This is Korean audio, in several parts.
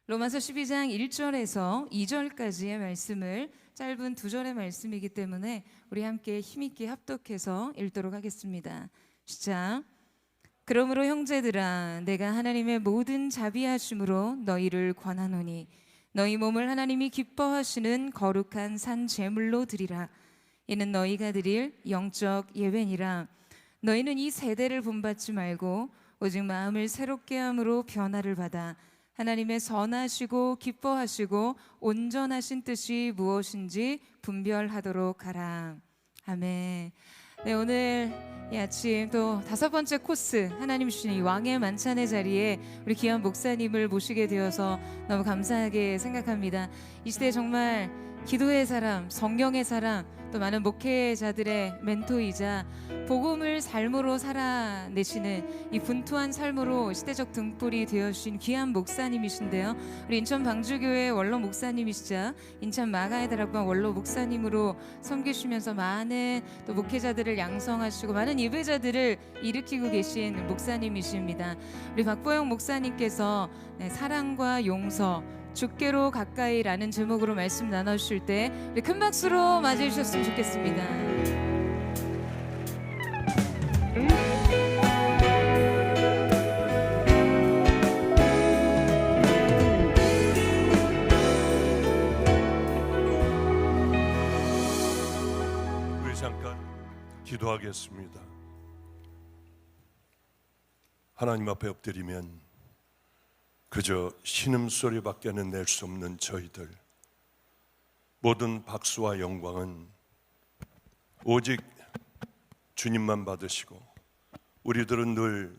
로마서 12장 1절에서 2절까지의 말씀을 짧은 두 절의 말씀이기 때문에 우리 함께 힘있게 합독해서 읽도록 하겠습니다. 시작. 그러므로 형제들아, 내가 하나님의 모든 자비하심으로 너희를 권하노니 너희 몸을 하나님이 기뻐하시는 거룩한 산 제물로 드리라. 이는 너희가 드릴 영적 예배니라. 너희는 이 세대를 본받지 말고 오직 마음을 새롭게 함으로 변화를 받아 하나님의 선하시고 기뻐하시고 온전하신 뜻이 무엇인지 분별하도록 하라. 아멘. 네, 오늘 이 아침 또 다섯 번째 코스, 하나님 주신 이 왕의 만찬의 자리에 우리 귀한 목사님을 모시게 되어서 너무 감사하게 생각합니다. 이 시대에 정말 기도의 사람, 성령의 사람, 또 많은 목회자들의 멘토이자 복음을 삶으로 살아내시는 이 분투한 삶으로 시대적 등불이 되어주신 귀한 목사님이신데요. 우리 인천 방주교회 원로 목사님이시자 인천 마가의 다락방 원로 목사님으로 섬기시면서 많은 또 목회자들을 양성하시고 많은 예배자들을 일으키고 계신 목사님이십니다. 우리 박보영 목사님께서 사랑과 용서, 주께로 가까이라는 제목으로 말씀 나눠주실 때 우리 큰 박수로 맞이해 주셨으면 좋겠습니다. 우리 잠깐 기도하겠습니다. 하나님 앞에 엎드리면 그저 신음소리밖에는 낼 수 없는 저희들, 모든 박수와 영광은 오직 주님만 받으시고 우리들은 늘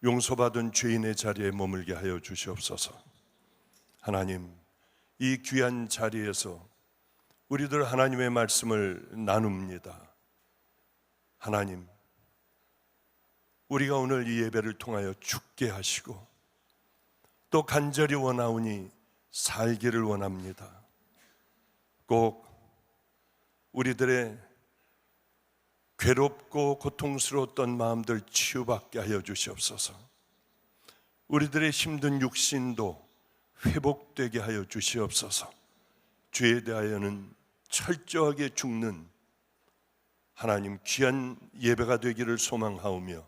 용서받은 죄인의 자리에 머물게 하여 주시옵소서. 하나님, 이 귀한 자리에서 우리들 하나님의 말씀을 나눕니다. 하나님, 우리가 오늘 이 예배를 통하여 죽게 하시고 또 간절히 원하오니 살기를 원합니다. 꼭 우리들의 괴롭고 고통스러웠던 마음들 치유받게 하여 주시옵소서. 우리들의 힘든 육신도 회복되게 하여 주시옵소서. 죄에 대하여는 철저하게 죽는 하나님 귀한 예배가 되기를 소망하오며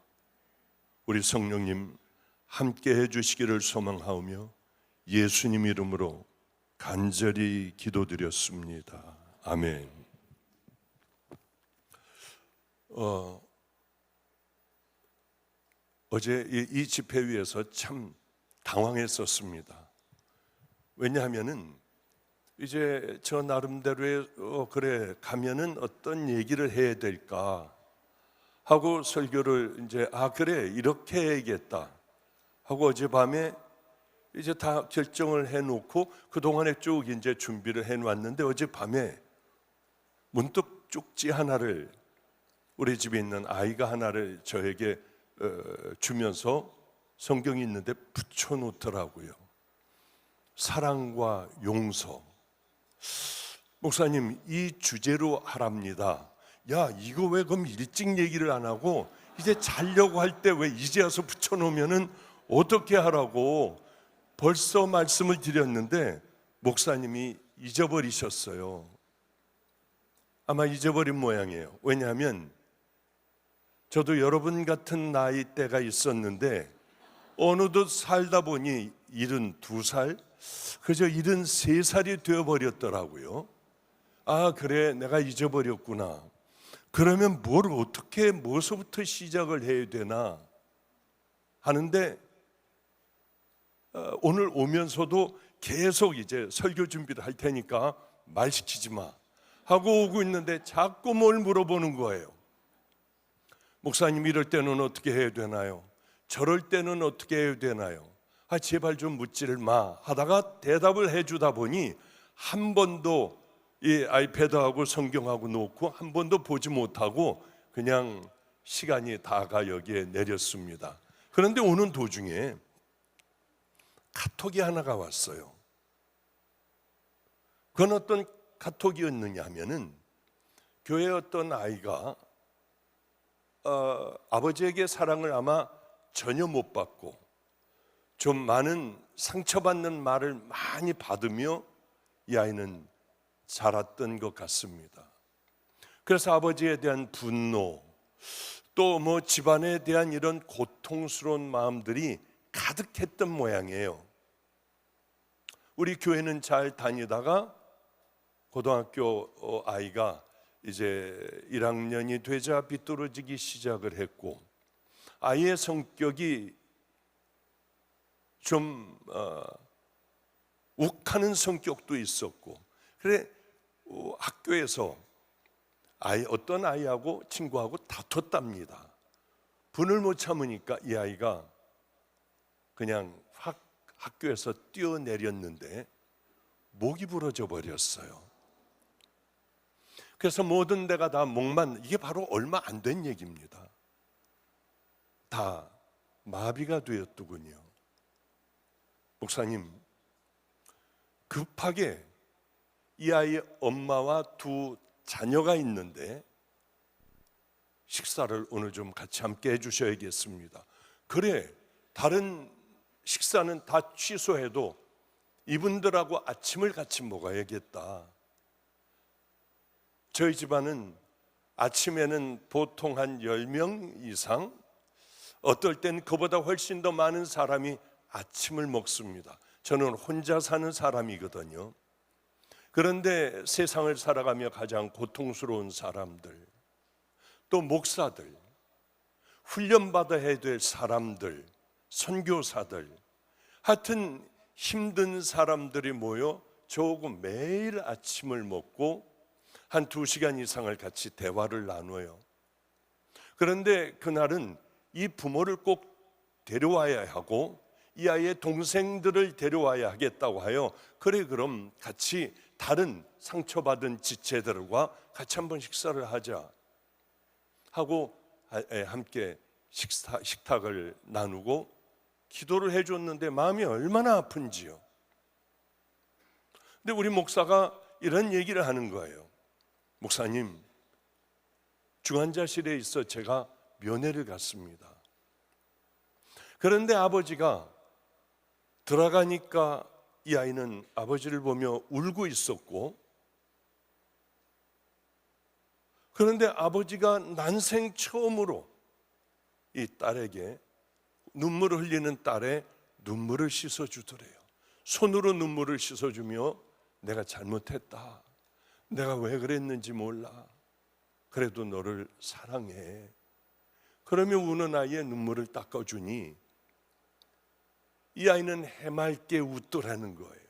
우리 성령님 함께 해주시기를 소망하오며 예수님 이름으로 간절히 기도드렸습니다. 아멘. 어제 이 집회 위에서 참 당황했었습니다. 왜냐하면은 이제 저 나름대로의 그래 가면은 어떤 얘기를 해야 될까 하고 설교를 이제 그래 이렇게 해야겠다 하고 어젯밤에 이제 다 결정을 해놓고 그동안에 쭉 이제 준비를 해놨는데 어젯밤에 문득 쪽지 하나를 우리 집에 있는 아이가 하나를 저에게 주면서 성경이 있는데 붙여놓더라고요. 사랑과 용서. 목사님, 이 주제로 하랍니다. 야, 이거 왜 그럼 일찍 얘기를 안 하고 이제 자려고 할 때 왜 이제 와서 붙여놓으면은 어떻게 하라고 벌써 말씀을 드렸는데 목사님이 잊어버리셨어요. 아마 잊어버린 모양이에요. 왜냐하면 저도 여러분 같은 나이 때가 있었는데 어느덧 살다 보니 72살, 그저 73살이 되어버렸더라고요. 그래, 내가 잊어버렸구나. 그러면 무엇부터 시작을 해야 되나 하는데 오늘 오면서도 계속 이제 설교 준비를 할 테니까 말 시키지 마 하고 오고 있는데 자꾸 뭘 물어보는 거예요. 목사님, 이럴 때는 어떻게 해야 되나요? 저럴 때는 어떻게 해야 되나요? 제발 좀 묻지를 마 하다가 대답을 해주다 보니 한 번도 이 아이패드하고 성경하고 놓고 한 번도 보지 못하고 그냥 시간이 다가 여기에 내렸습니다. 그런데 오는 도중에 카톡이 하나가 왔어요. 그건 어떤 카톡이었느냐 하면은 교회 어떤 아이가 아버지에게 사랑을 아마 전혀 못 받고 좀 많은 상처받는 말을 많이 받으며 이 아이는 자랐던 것 같습니다. 그래서 아버지에 대한 분노, 또 뭐 집안에 대한 이런 고통스러운 마음들이 가득했던 모양이에요. 우리 교회는 잘 다니다가 고등학교 아이가 이제 1학년이 되자 비뚤어지기 시작을 했고, 아이의 성격이 좀 욱하는 성격도 있었고, 그래 학교에서 어떤 아이하고 친구하고 다퉜답니다. 분을 못 참으니까 이 아이가 그냥 확 학교에서 뛰어내렸는데 목이 부러져 버렸어요. 그래서 모든 데가 다 목만, 이게 바로 얼마 안 된 얘기입니다. 다 마비가 되었더군요. 목사님, 급하게 이 아이의 엄마와 두 자녀가 있는데 식사를 오늘 좀 같이 함께 해주셔야겠습니다. 그래, 다른 식사는 다 취소해도 이분들하고 아침을 같이 먹어야겠다. 저희 집안은 아침에는 보통 한 10명 이상, 어떨 땐 그보다 훨씬 더 많은 사람이 아침을 먹습니다. 저는 혼자 사는 사람이거든요. 그런데 세상을 살아가며 가장 고통스러운 사람들, 또 목사들, 훈련받아야 될 사람들, 선교사들, 하여튼 힘든 사람들이 모여 저하고 매일 아침을 먹고 한 2시간 이상을 같이 대화를 나눠요. 그런데 그날은 이 부모를 꼭 데려와야 하고 이 아이의 동생들을 데려와야 하겠다고 하여, 그래 그럼 같이 다른 상처받은 지체들과 같이 한번 식사를 하자 하고 함께 식탁을 나누고 기도를 해줬는데 마음이 얼마나 아픈지요. 근데 우리 목사가 이런 얘기를 하는 거예요. 목사님, 중환자실에 있어 제가 면회를 갔습니다. 그런데 아버지가 들어가니까 이 아이는 아버지를 보며 울고 있었고, 그런데 아버지가 난생 처음으로 이 딸에게, 눈물을 흘리는 딸의 눈물을 씻어주더래요. 손으로 눈물을 씻어주며 내가 잘못했다, 내가 왜 그랬는지 몰라, 그래도 너를 사랑해. 그러며 우는 아이의 눈물을 닦아주니 이 아이는 해맑게 웃더라는 거예요.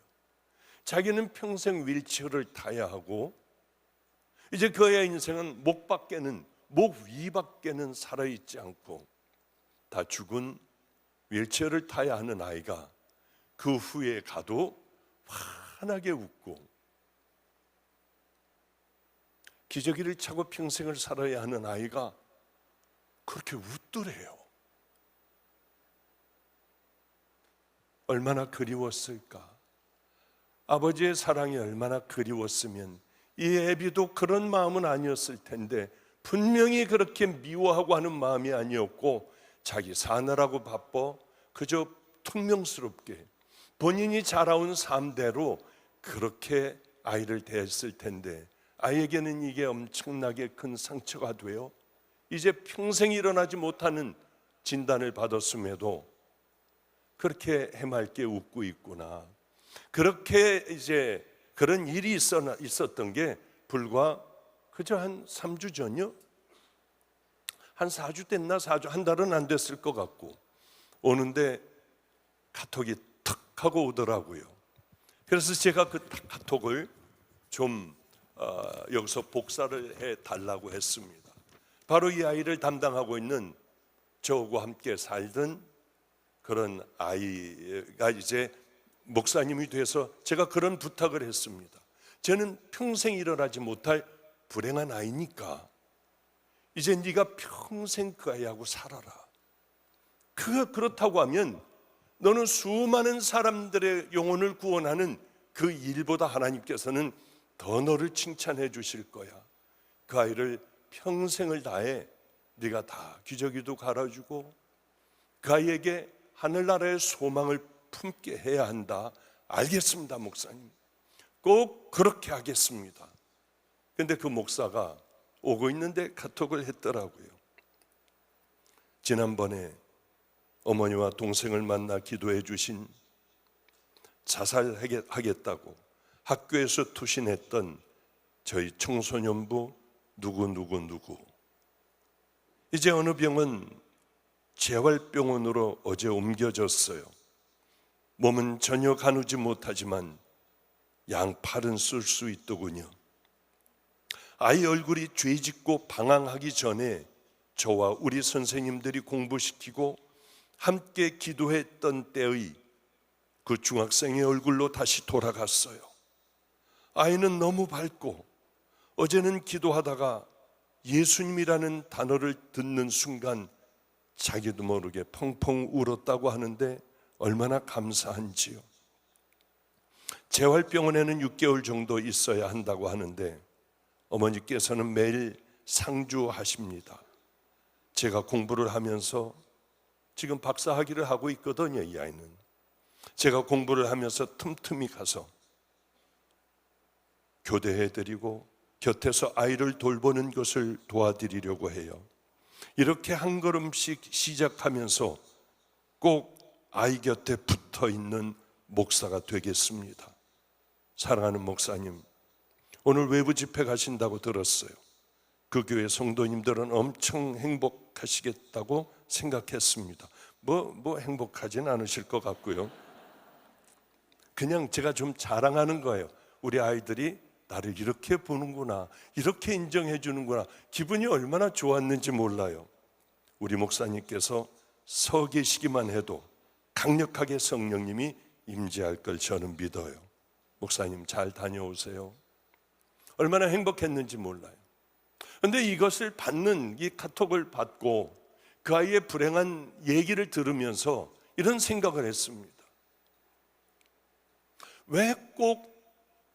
자기는 평생 휠체어를 타야 하고 이제 그의 인생은 목 위밖에는 살아있지 않고 다 죽은 휠체어를 타야 하는 아이가 그 후에 가도 환하게 웃고 기저귀를 차고 평생을 살아야 하는 아이가 그렇게 웃더래요. 얼마나 그리웠을까? 아버지의 사랑이 얼마나 그리웠으면 이 애비도 그런 마음은 아니었을 텐데, 분명히 그렇게 미워하고 하는 마음이 아니었고 자기 사느라고 바빠 그저 퉁명스럽게 본인이 자라온 삶대로 그렇게 아이를 대했을 텐데, 아이에게는 이게 엄청나게 큰 상처가 되어 이제 평생 일어나지 못하는 진단을 받았음에도 그렇게 해맑게 웃고 있구나. 그렇게 이제 그런 일이 있었던 게 불과 그저 한 3주 전이요? 한 4주 됐나? 4주, 한 달은 안 됐을 것 같고 오는데 카톡이 탁 하고 오더라고요. 그래서 제가 그 카톡을 좀 여기서 복사를 해달라고 했습니다. 바로 이 아이를 담당하고 있는 저하고 함께 살던 그런 아이가 이제 목사님이 돼서 제가 그런 부탁을 했습니다. 저는 평생 일어나지 못할 불행한 아이니까 이제 네가 평생 그 아이하고 살아라. 그렇다고 하면 너는 수많은 사람들의 영혼을 구원하는 그 일보다 하나님께서는 더 너를 칭찬해 주실 거야. 그 아이를 평생을 다해 네가 다 기저귀도 갈아주고 그 아이에게 하늘나라의 소망을 품게 해야 한다. 알겠습니다, 목사님. 꼭 그렇게 하겠습니다. 근데 그 목사가 오고 있는데 카톡을 했더라고요. 지난번에 어머니와 동생을 만나 기도해 주신, 자살하겠다고 학교에서 투신했던 저희 청소년부 누구 이제 어느 병은 재활병원으로 어제 옮겨졌어요. 몸은 전혀 가누지 못하지만 양팔은 쓸 수 있더군요. 아이 얼굴이 죄짓고 방황하기 전에 저와 우리 선생님들이 공부시키고 함께 기도했던 때의 그 중학생의 얼굴로 다시 돌아갔어요. 아이는 너무 밝고, 어제는 기도하다가 예수님이라는 단어를 듣는 순간 자기도 모르게 펑펑 울었다고 하는데 얼마나 감사한지요. 재활병원에는 6개월 정도 있어야 한다고 하는데 어머니께서는 매일 상주하십니다. 제가 공부를 하면서, 지금 박사학위를 하고 있거든요, 이 아이는. 제가 공부를 하면서 틈틈이 가서 교대해드리고 곁에서 아이를 돌보는 것을 도와드리려고 해요. 이렇게 한 걸음씩 시작하면서 꼭 아이 곁에 붙어 있는 목사가 되겠습니다. 사랑하는 목사님, 오늘 외부 집회 가신다고 들었어요. 그 교회 성도님들은 엄청 행복하시겠다고 생각했습니다. 뭐 행복하진 않으실 것 같고요. 그냥 제가 좀 자랑하는 거예요. 우리 아이들이 나를 이렇게 보는구나, 이렇게 인정해 주는구나. 기분이 얼마나 좋았는지 몰라요. 우리 목사님께서 서 계시기만 해도 강력하게 성령님이 임재할 걸 저는 믿어요. 목사님 잘 다녀오세요. 얼마나 행복했는지 몰라요. 그런데 이것을 받는, 이 카톡을 받고 그 아이의 불행한 얘기를 들으면서 이런 생각을 했습니다. 왜 꼭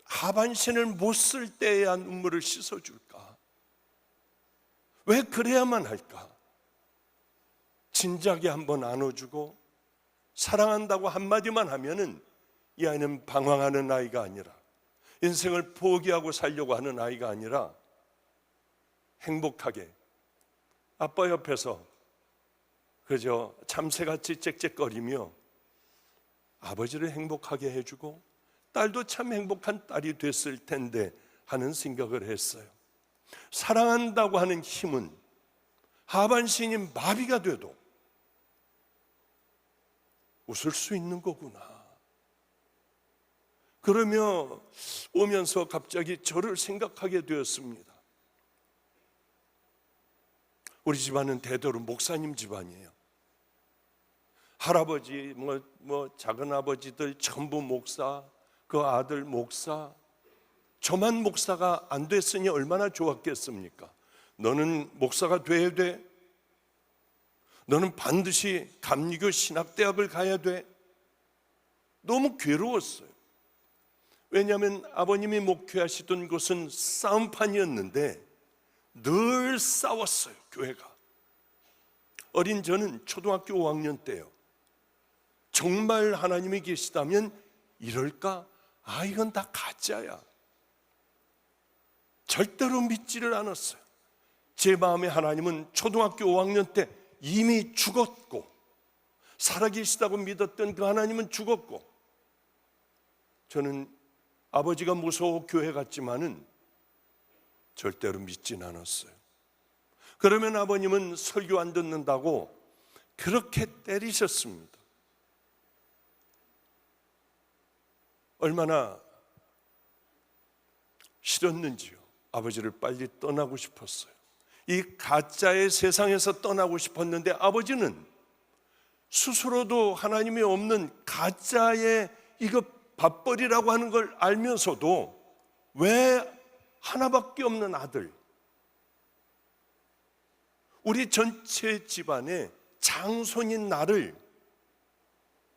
하반신을 못 쓸 때에야 눈물을 씻어줄까? 왜 그래야만 할까? 진작에 한번 안아주고 사랑한다고 한마디만 하면은 이 아이는 방황하는 아이가 아니라, 인생을 포기하고 살려고 하는 아이가 아니라 행복하게 아빠 옆에서 그저 참새같이 짹짹거리며 아버지를 행복하게 해주고 딸도 참 행복한 딸이 됐을 텐데 하는 생각을 했어요. 사랑한다고 하는 힘은 하반신이 마비가 돼도 웃을 수 있는 거구나. 그러며 오면서 갑자기 저를 생각하게 되었습니다. 우리 집안은 대대로 목사님 집안이에요. 할아버지, 작은 아버지들 전부 목사, 그 아들 목사. 저만 목사가 안 됐으니 얼마나 좋았겠습니까? 너는 목사가 돼야 돼. 너는 반드시 감리교 신학대학을 가야 돼. 너무 괴로웠어요. 왜냐하면 아버님이 목회하시던 곳은 싸움판이었는데 늘 싸웠어요, 교회가. 어린 저는 초등학교 5학년 때요, 정말 하나님이 계시다면 이럴까? 아, 이건 다 가짜야. 절대로 믿지를 않았어요. 제 마음에 하나님은 초등학교 5학년 때 이미 죽었고, 살아계시다고 믿었던 그 하나님은 죽었고, 저는 아버지가 무서워 교회 갔지만은 절대로 믿진 않았어요. 그러면 아버님은 설교 안 듣는다고 그렇게 때리셨습니다. 얼마나 싫었는지요. 아버지를 빨리 떠나고 싶었어요. 이 가짜의 세상에서 떠나고 싶었는데 아버지는 스스로도 하나님이 없는 가짜의 이거 밥벌이라고 하는 걸 알면서도 왜 하나밖에 없는 아들, 우리 전체 집안의 장손인 나를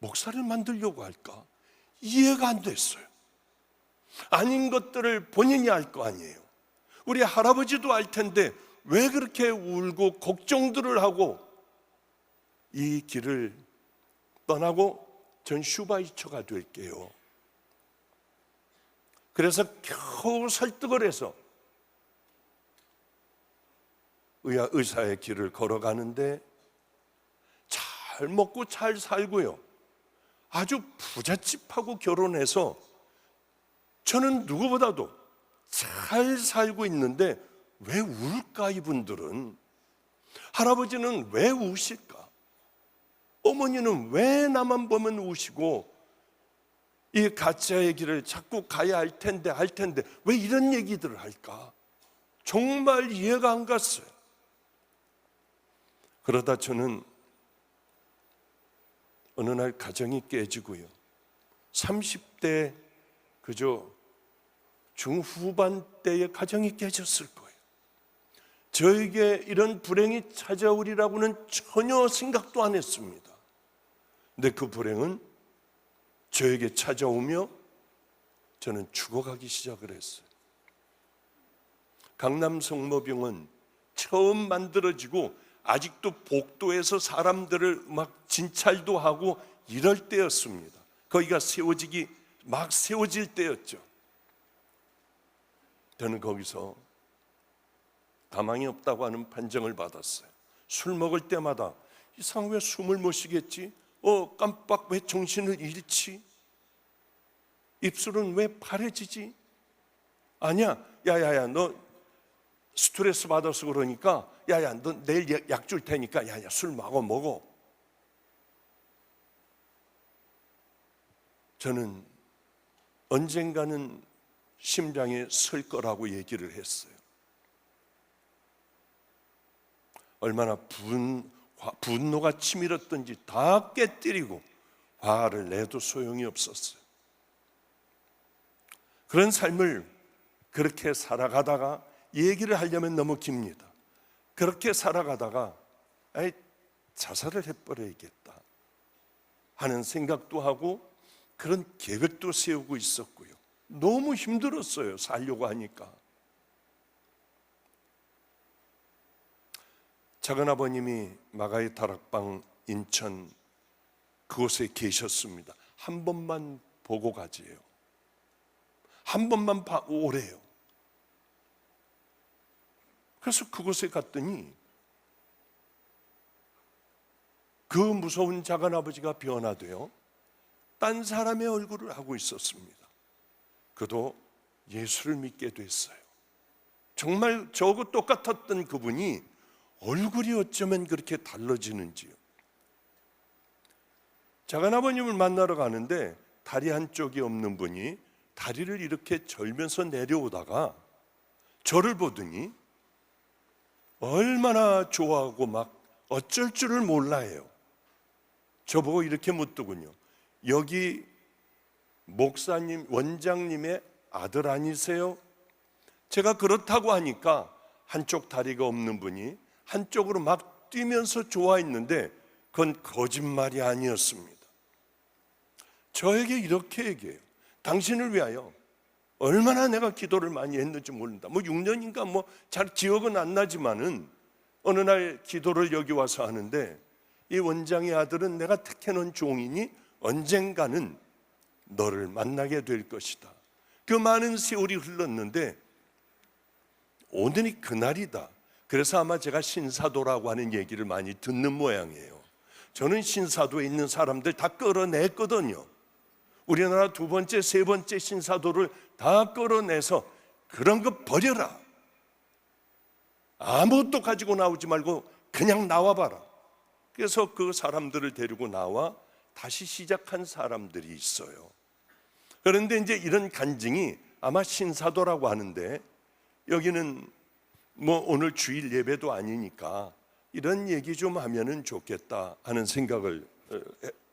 목사를 만들려고 할까? 이해가 안 됐어요. 아닌 것들을 본인이 알 거 아니에요. 우리 할아버지도 알 텐데 왜 그렇게 울고 걱정들을 하고 이 길을 떠나고 전 슈바이처가 될게요. 그래서 겨우 설득을 해서 의사의 길을 걸어가는데 잘 먹고 잘 살고요. 아주 부잣집하고 결혼해서 저는 누구보다도 잘 살고 있는데 왜 울까 이분들은? 할아버지는 왜 우실까? 어머니는 왜 나만 보면 우시고 이 가짜의 길을 자꾸 가야 할 텐데 왜 이런 얘기들을 할까? 정말 이해가 안 갔어요. 그러다 저는 어느 날 가정이 깨지고요. 30대 그저 중후반 때의 가정이 깨졌을 거예요. 저에게 이런 불행이 찾아오리라고는 전혀 생각도 안 했습니다. 근데 그 불행은 저에게 찾아오며 저는 죽어가기 시작을 했어요. 강남 성모병원 처음 만들어지고 아직도 복도에서 사람들을 막 진찰도 하고 이럴 때였습니다. 거기가 막 세워질 때였죠. 저는 거기서 가망이 없다고 하는 판정을 받았어요. 술 먹을 때마다 이상 왜 숨을 못 쉬겠지? 깜빡 왜 정신을 잃지? 입술은 왜 파래지지? 아니야, 야야야, 너 스트레스 받아서 그러니까 야야, 너 내일 약 줄 테니까 야야, 술 먹어. 저는 언젠가는 심장에 설 거라고 얘기를 했어요. 얼마나 분노가 치밀었던지 다 깨뜨리고 화를 내도 소용이 없었어요. 그런 삶을 그렇게 살아가다가 얘기를 하려면 너무 깁니다. 그렇게 살아가다가 자살을 해버려야겠다 하는 생각도 하고 그런 계획도 세우고 있었고요. 너무 힘들었어요. 살려고 하니까. 작은아버님이 마가의 다락방 인천 그곳에 계셨습니다. 한 번만 보고 가지요. 한 번만 오래요. 그래서 그곳에 갔더니 그 무서운 작은아버지가 변화되어 딴 사람의 얼굴을 하고 있었습니다. 그도 예수를 믿게 됐어요. 정말 저하고 똑같았던 그분이 얼굴이 어쩌면 그렇게 달라지는지요. 작은아버님을 만나러 가는데 다리 한쪽이 없는 분이 다리를 이렇게 절면서 내려오다가 저를 보더니 얼마나 좋아하고 막 어쩔 줄을 몰라해요. 저보고 이렇게 묻더군요. 여기 목사님, 원장님의 아들 아니세요? 제가 그렇다고 하니까 한쪽 다리가 없는 분이 한쪽으로 막 뛰면서 좋아했는데 그건 거짓말이 아니었습니다. 저에게 이렇게 얘기해요. 당신을 위하여 얼마나 내가 기도를 많이 했는지 모른다. 6년인가 잘 기억은 안 나지만은 어느 날 기도를 여기 와서 하는데 이 원장의 아들은 내가 택해놓은 종이니 언젠가는 너를 만나게 될 것이다. 그 많은 세월이 흘렀는데 오늘이 그날이다. 그래서 아마 제가 신사도라고 하는 얘기를 많이 듣는 모양이에요. 저는 신사도에 있는 사람들 다 끌어냈거든요. 우리나라 2번째, 3번째 신사도를 다 끌어내서 그런 거 버려라. 아무것도 가지고 나오지 말고 그냥 나와봐라. 그래서 그 사람들을 데리고 나와 다시 시작한 사람들이 있어요. 그런데 이제 이런 간증이 아마 신사도라고 하는데 여기는 오늘 주일 예배도 아니니까 이런 얘기 좀 하면은 좋겠다 하는 생각을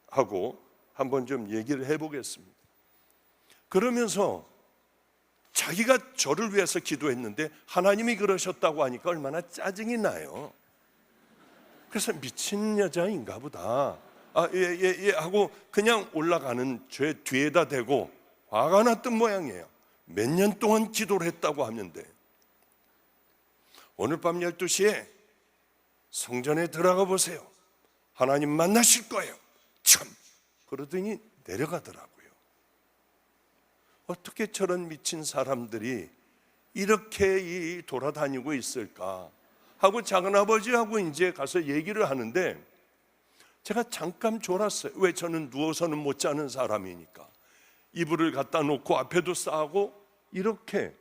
하고 한번 좀 얘기를 해보겠습니다. 그러면서 자기가 저를 위해서 기도했는데 하나님이 그러셨다고 하니까 얼마나 짜증이 나요. 그래서 미친 여자인가 보다. 예 하고 그냥 올라가는 제 뒤에다 대고 화가 났던 모양이에요. 몇 년 동안 기도를 했다고 하는데 오늘 밤 12시에 성전에 들어가 보세요. 하나님 만나실 거예요. 참 그러더니 내려가더라고요. 어떻게 저런 미친 사람들이 이렇게 돌아다니고 있을까 하고 작은아버지하고 이제 가서 얘기를 하는데 제가 잠깐 졸았어요. 왜? 저는 누워서는 못 자는 사람이니까. 이불을 갖다 놓고 앞에도 싸고 이렇게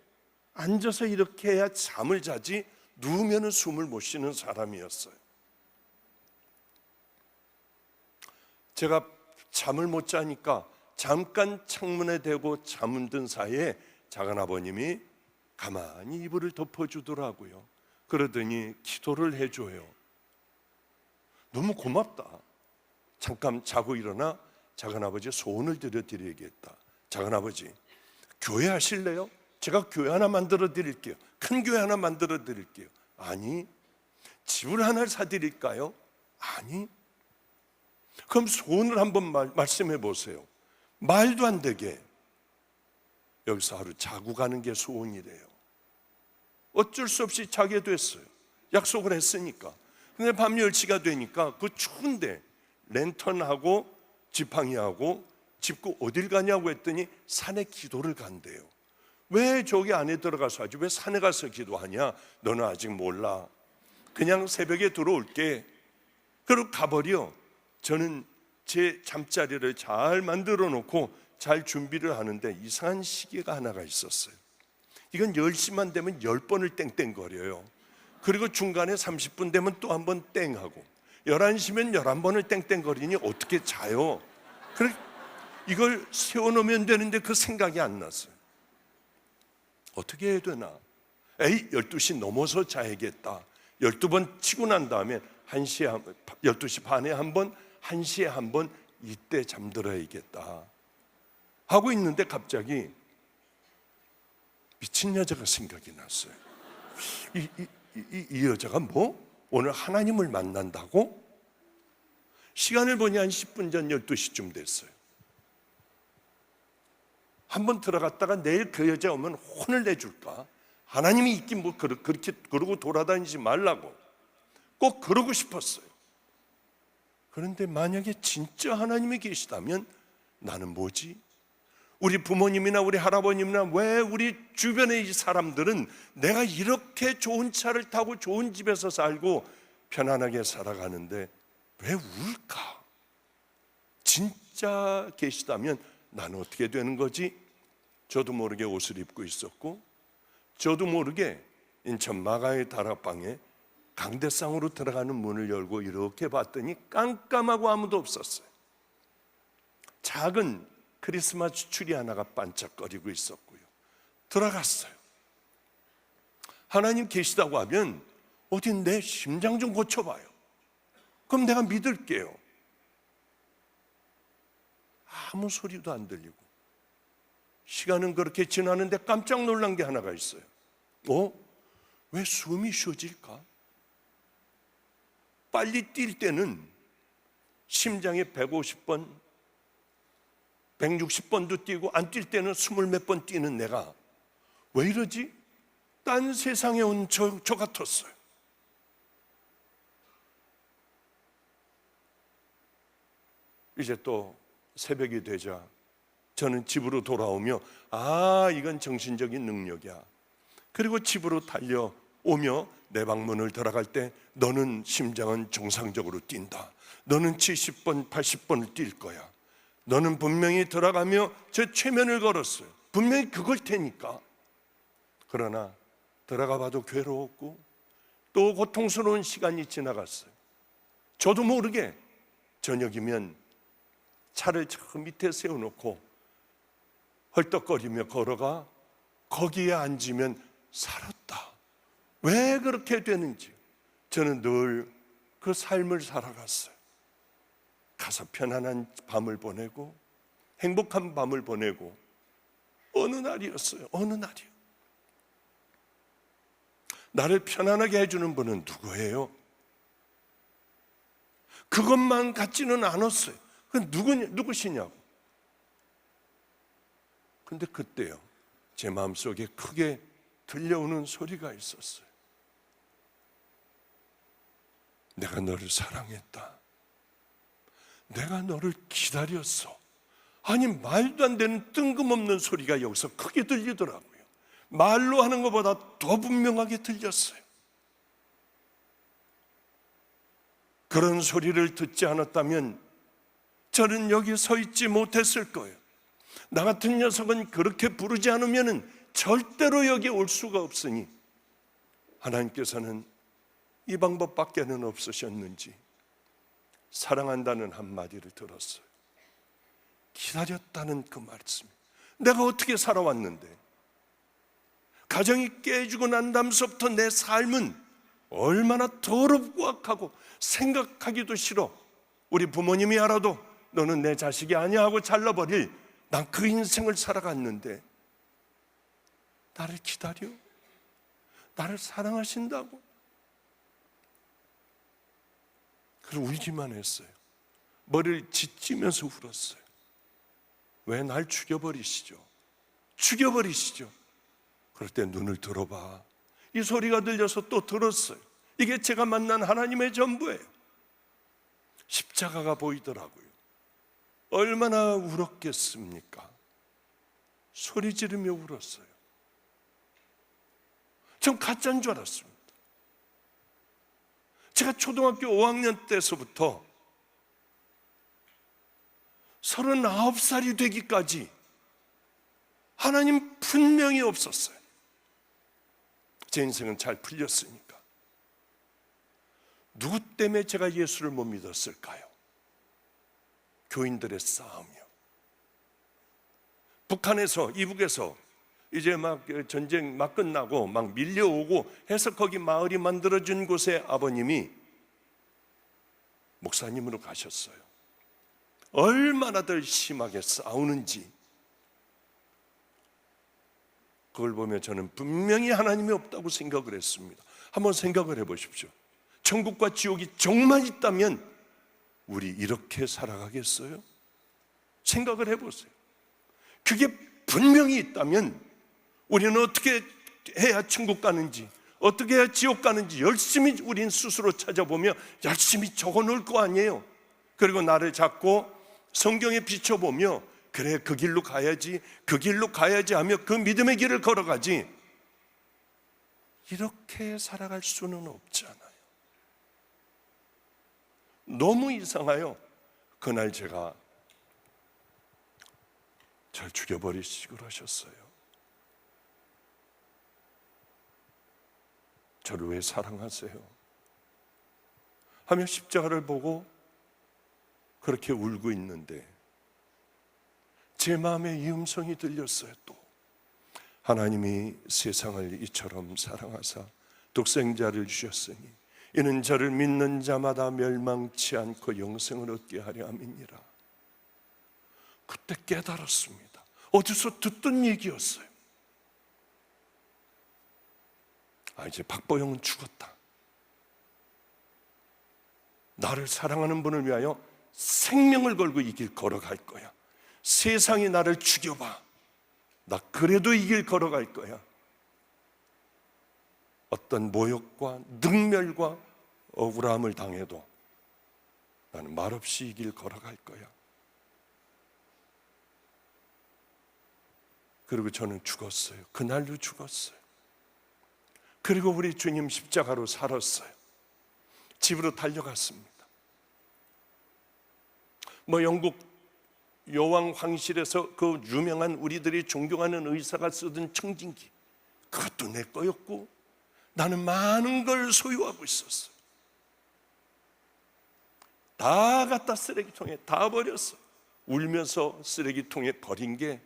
앉아서 이렇게 해야 잠을 자지 누우면 숨을 못 쉬는 사람이었어요. 제가 잠을 못 자니까 잠깐 창문에 대고 잠든 사이에 작은아버님이 가만히 이불을 덮어주더라고요. 그러더니 기도를 해줘요. 너무 고맙다. 잠깐 자고 일어나 작은아버지 소원을 드려드리겠다. 작은아버지, 교회 하실래요? 제가 교회 하나 만들어 드릴게요. 큰 교회 하나 만들어 드릴게요. 아니. 집을 하나 사드릴까요? 아니. 그럼 소원을 한번 말씀해 보세요. 말도 안 되게 여기서 하루 자고 가는 게 소원이래요. 어쩔 수 없이 자게 됐어요. 약속을 했으니까. 근데 밤 10시가 되니까 그 추운데 랜턴하고 지팡이하고 짚고 어딜 가냐고 했더니 산에 기도를 간대요. 왜 저기 안에 들어가서 하지? 왜 산에 가서 기도하냐? 너는 아직 몰라. 그냥 새벽에 들어올게. 그리고 가버려. 저는 제 잠자리를 잘 만들어 놓고 잘 준비를 하는데 이상한 시계가 하나가 있었어요. 이건 10시만 되면 10번을 땡땡거려요. 그리고 중간에 30분 되면 또 한 번 땡하고 11시면 11번을 땡땡거리니 어떻게 자요? 그래 이걸 세워놓으면 되는데 그 생각이 안 났어요. 어떻게 해야 되나? 12시 넘어서 자야겠다. 12번 치고 난 다음에 12시 반에 한 번, 1시에 한 번 이때 잠들어야겠다 하고 있는데 갑자기 미친 여자가 생각이 났어요. 이 여자가 뭐? 오늘 하나님을 만난다고? 시간을 보니 한 10분 전 12시쯤 됐어요. 한번 들어갔다가 내일 그 여자 오면 혼을 내줄까? 하나님이 있긴 뭐 그렇게 그러고 돌아다니지 말라고 꼭 그러고 싶었어요. 그런데 만약에 진짜 하나님이 계시다면 나는 뭐지? 우리 부모님이나 우리 할아버님이나 왜 우리 주변의 이 사람들은 내가 이렇게 좋은 차를 타고 좋은 집에서 살고 편안하게 살아가는데 왜 울까? 진짜 계시다면 나는 어떻게 되는 거지? 저도 모르게 옷을 입고 있었고 저도 모르게 인천 마가의 다락방에 강대상으로 들어가는 문을 열고 이렇게 봤더니 깜깜하고 아무도 없었어요. 작은 크리스마스 추리 하나가 반짝거리고 있었고요. 들어갔어요. 하나님 계시다고 하면 어디 내 심장 좀 고쳐봐요. 그럼 내가 믿을게요. 아무 소리도 안 들리고 시간은 그렇게 지나는데 깜짝 놀란 게 하나가 있어요. 왜 숨이 쉬어질까? 빨리 뛸 때는 심장에 150번 160번도 뛰고 안 뛸 때는 20몇 번 뛰는 내가 왜 이러지? 딴 세상에 온 저 같았어요. 이제 또 새벽이 되자 저는 집으로 돌아오며 이건 정신적인 능력이야. 그리고 집으로 달려오며 내 방문을 들어갈 때 너는 심장은 정상적으로 뛴다. 너는 70번, 80번을 뛸 거야. 너는 분명히 들어가며 저 최면을 걸었어요. 분명히 그걸 테니까. 그러나 들어가 봐도 괴로웠고 또 고통스러운 시간이 지나갔어요. 저도 모르게 저녁이면 차를 저 밑에 세워놓고 헐떡거리며 걸어가 거기에 앉으면 살았다. 왜 그렇게 되는지 저는 늘 그 삶을 살아갔어요. 가서 편안한 밤을 보내고 행복한 밤을 보내고 어느 날이었어요. 어느 날이요. 나를 편안하게 해주는 분은 누구예요? 그것만 같지는 않았어요. 그 누구시냐고. 근데 그때요 제 마음속에 크게 들려오는 소리가 있었어요. 내가 너를 사랑했다. 내가 너를 기다렸어. 아니, 말도 안 되는 뜬금없는 소리가 여기서 크게 들리더라고요. 말로 하는 것보다 더 분명하게 들렸어요. 그런 소리를 듣지 않았다면 저는 여기 서 있지 못했을 거예요. 나 같은 녀석은 그렇게 부르지 않으면 절대로 여기 올 수가 없으니 하나님께서는 이 방법밖에는 없으셨는지 사랑한다는 한마디를 들었어요. 기다렸다는 그 말씀. 내가 어떻게 살아왔는데, 가정이 깨지고 난 다음서부터 내 삶은 얼마나 더럽고 악하고 생각하기도 싫어. 우리 부모님이 알아도 너는 내 자식이 아니야 하고 잘라버릴 난 그 인생을 살아갔는데 나를 기다려? 나를 사랑하신다고? 그리고 울기만 했어요. 머리를 짓지면서 울었어요. 왜 날 죽여버리시죠? 죽여버리시죠? 그럴 때 눈을 들어봐. 이 소리가 들려서 또 들었어요. 이게 제가 만난 하나님의 전부예요. 십자가가 보이더라고요. 얼마나 울었겠습니까? 소리 지르며 울었어요. 전 가짜인 줄 알았습니다. 제가 초등학교 5학년 때서부터 39살이 되기까지 하나님 분명히 없었어요. 제 인생은 잘 풀렸으니까. 누구 때문에 제가 예수를 못 믿었을까요? 교인들의 싸움이요. 북한에서, 이북에서 이제 막 전쟁 막 끝나고 막 밀려오고 해서 거기 마을이 만들어진 곳에 아버님이 목사님으로 가셨어요. 얼마나들 심하게 싸우는지 그걸 보며 저는 분명히 하나님이 없다고 생각을 했습니다. 한번 생각을 해보십시오. 천국과 지옥이 정말 있다면 우리 이렇게 살아가겠어요? 생각을 해보세요. 그게 분명히 있다면 우리는 어떻게 해야 천국 가는지, 어떻게 해야 지옥 가는지 열심히 우린 스스로 찾아보며 열심히 적어놓을 거 아니에요. 그리고 나를 잡고 성경에 비춰보며 그래, 그 길로 가야지, 그 길로 가야지 하며 그 믿음의 길을 걸어가지. 이렇게 살아갈 수는 없잖아요. 너무 이상해요. 그날 제가 절 죽여버리시고 그러셨어요. 저를 왜 사랑하세요? 하며 십자가를 보고 그렇게 울고 있는데 제 마음에 이 음성이 들렸어요. 또 하나님이 세상을 이처럼 사랑하사 독생자를 주셨으니 이는 저를 믿는 자마다 멸망치 않고 영생을 얻게 하려 함이니라. 그때 깨달았습니다. 어디서 듣던 얘기였어요. 이제 박보영은 죽었다. 나를 사랑하는 분을 위하여 생명을 걸고 이 길 걸어갈 거야. 세상이 나를 죽여봐. 나 그래도 이 길 걸어갈 거야. 어떤 모욕과 능멸과 억울함을 당해도 나는 말없이 이 길 걸어갈 거야. 그리고 저는 죽었어요. 그날로 죽었어요. 그리고 우리 주님 십자가로 살았어요. 집으로 달려갔습니다. 영국 여왕 황실에서 그 유명한 우리들이 존경하는 의사가 쓰던 청진기, 그것도 내 거였고 나는 많은 걸 소유하고 있었어요. 다 갖다 쓰레기통에 다 버렸어. 울면서 쓰레기통에 버린 게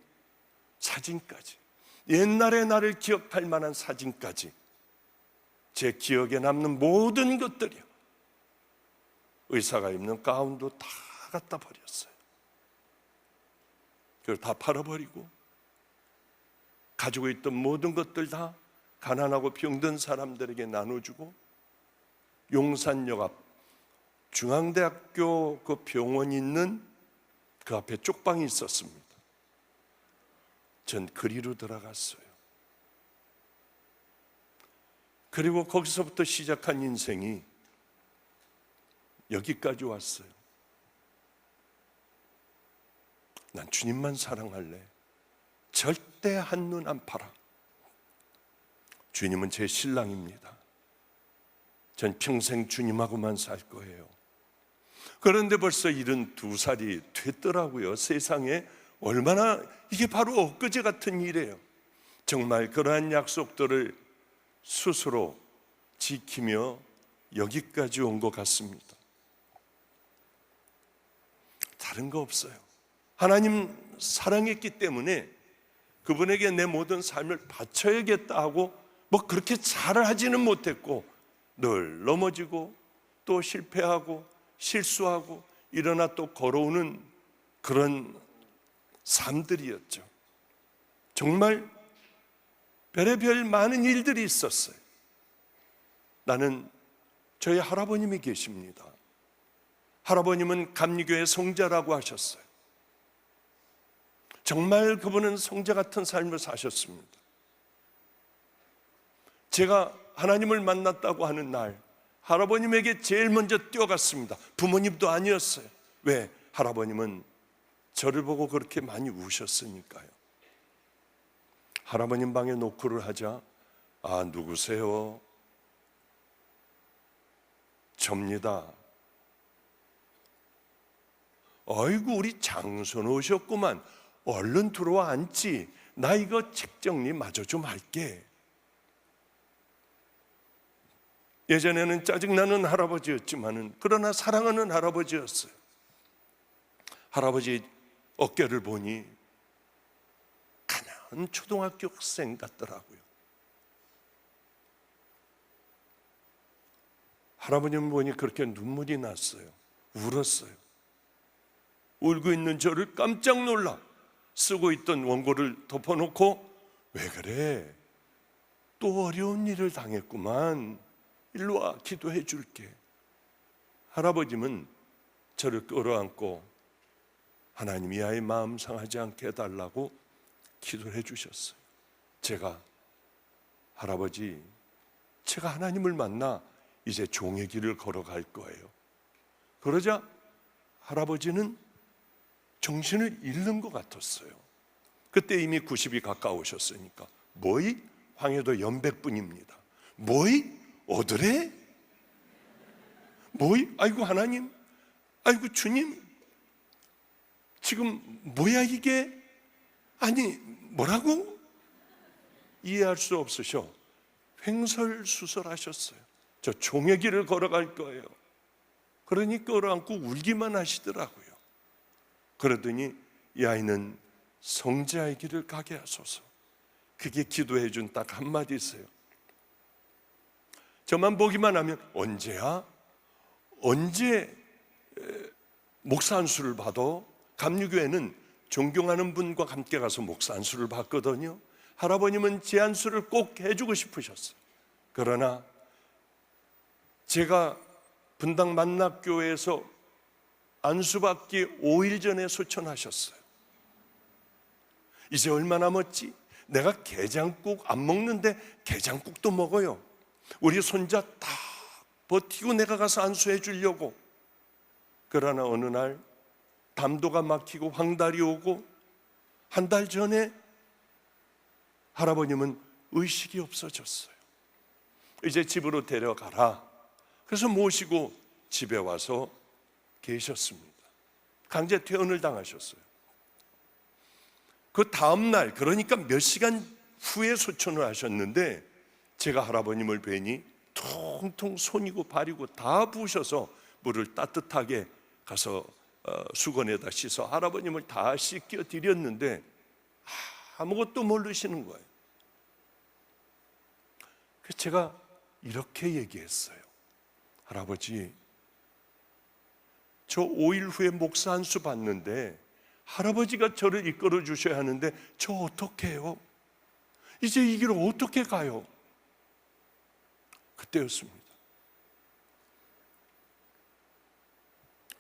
사진까지, 옛날의 나를 기억할 만한 사진까지, 제 기억에 남는 모든 것들이요. 의사가 입는 가운도 다 갖다 버렸어요. 그걸 다 팔아버리고 가지고 있던 모든 것들 다 가난하고 병든 사람들에게 나눠주고, 용산역 앞 중앙대학교 그 병원이 있는 그 앞에 쪽방이 있었습니다. 전 그리로 들어갔어요. 그리고 거기서부터 시작한 인생이 여기까지 왔어요. 난 주님만 사랑할래. 절대 한눈 안 팔아. 주님은 제 신랑입니다. 전 평생 주님하고만 살 거예요. 그런데 벌써 72살이 됐더라고요. 세상에 얼마나, 이게 바로 엊그제 같은 일이에요. 정말 그러한 약속들을 스스로 지키며 여기까지 온 것 같습니다. 다른 거 없어요. 하나님 사랑했기 때문에 그분에게 내 모든 삶을 바쳐야겠다 하고 뭐 그렇게 잘 하지는 못했고 늘 넘어지고 또 실패하고 실수하고 일어나 또 걸어오는 그런 삶들이었죠. 정말 별의별 많은 일들이 있었어요. 나는 저희 할아버님이 계십니다. 할아버님은 감리교회 성자라고 하셨어요. 정말 그분은 성자 같은 삶을 사셨습니다. 제가 하나님을 만났다고 하는 날 할아버님에게 제일 먼저 뛰어갔습니다. 부모님도 아니었어요. 왜? 할아버님은 저를 보고 그렇게 많이 우셨으니까요. 할아버님 방에 노크를 하자, 아, 누구세요? 접니다. 아이고, 우리 장손 오셨구만. 얼른 들어와 앉지. 나 이거 책 정리 마저 좀 할게. 예전에는 짜증나는 할아버지였지만은 그러나 사랑하는 할아버지였어요. 할아버지 어깨를 보니 가난한 초등학교 학생 같더라고요. 할아버님 보니 그렇게 눈물이 났어요. 울었어요. 울고 있는 저를 깜짝 놀라 쓰고 있던 원고를 덮어놓고, 왜 그래? 또 어려운 일을 당했구만. 일로 와, 기도해 줄게. 할아버님은 저를 끌어안고 하나님 이 아이 마음 상하지 않게 해달라고 기도해 주셨어요. 제가, 할아버지, 제가 하나님을 만나 이제 종의 길을 걸어갈 거예요. 그러자 할아버지는 정신을 잃는 것 같았어요. 그때 이미 90이 가까우셨으니까. 뭐이? 황해도 연백분입니다. 뭐이? 어드레? 뭐이? 아이고 하나님, 아이고 주님, 지금 뭐야 이게? 아니 뭐라고? 이해할 수 없으셔 횡설수설하셨어요. 저 종의 길을 걸어갈 거예요. 그러니 끌어안고 울기만 하시더라고요. 그러더니 이 아이는 성자의 길을 가게 하소서. 그게 기도해 준 딱 한마디 있어요. 저만 보기만 하면 언제야? 언제 목사 안수를 받아? 감리교회는 존경하는 분과 함께 가서 목사 안수를 받거든요. 할아버님은 제 안수를 꼭 해주고 싶으셨어요. 그러나 제가 분당 만납교회에서 안수받기 5일 전에 소천하셨어요. 이제 얼마 남았지? 내가 게장국 안 먹는데 게장국도 먹어요. 우리 손자 다 버티고 내가 가서 안수해 주려고. 그러나 어느 날 담도가 막히고 황달이 오고 한 달 전에 할아버님은 의식이 없어졌어요. 이제 집으로 데려가라. 그래서 모시고 집에 와서 계셨습니다. 강제 퇴원을 당하셨어요. 그 다음 날, 그러니까 몇 시간 후에 소천을 하셨는데 제가 할아버님을 뵈니 통통 손이고 발이고 다 부으셔서 물을 따뜻하게 가서 수건에다 씻어 할아버님을 다 씻겨 드렸는데 아무것도 모르시는 거예요. 그래서 제가 이렇게 얘기했어요. 할아버지, 저 5일 후에 목사 안수 받는데 할아버지가 저를 이끌어 주셔야 하는데 저 어떻게 해요? 이제 이 길을 어떻게 가요? 그때였습니다.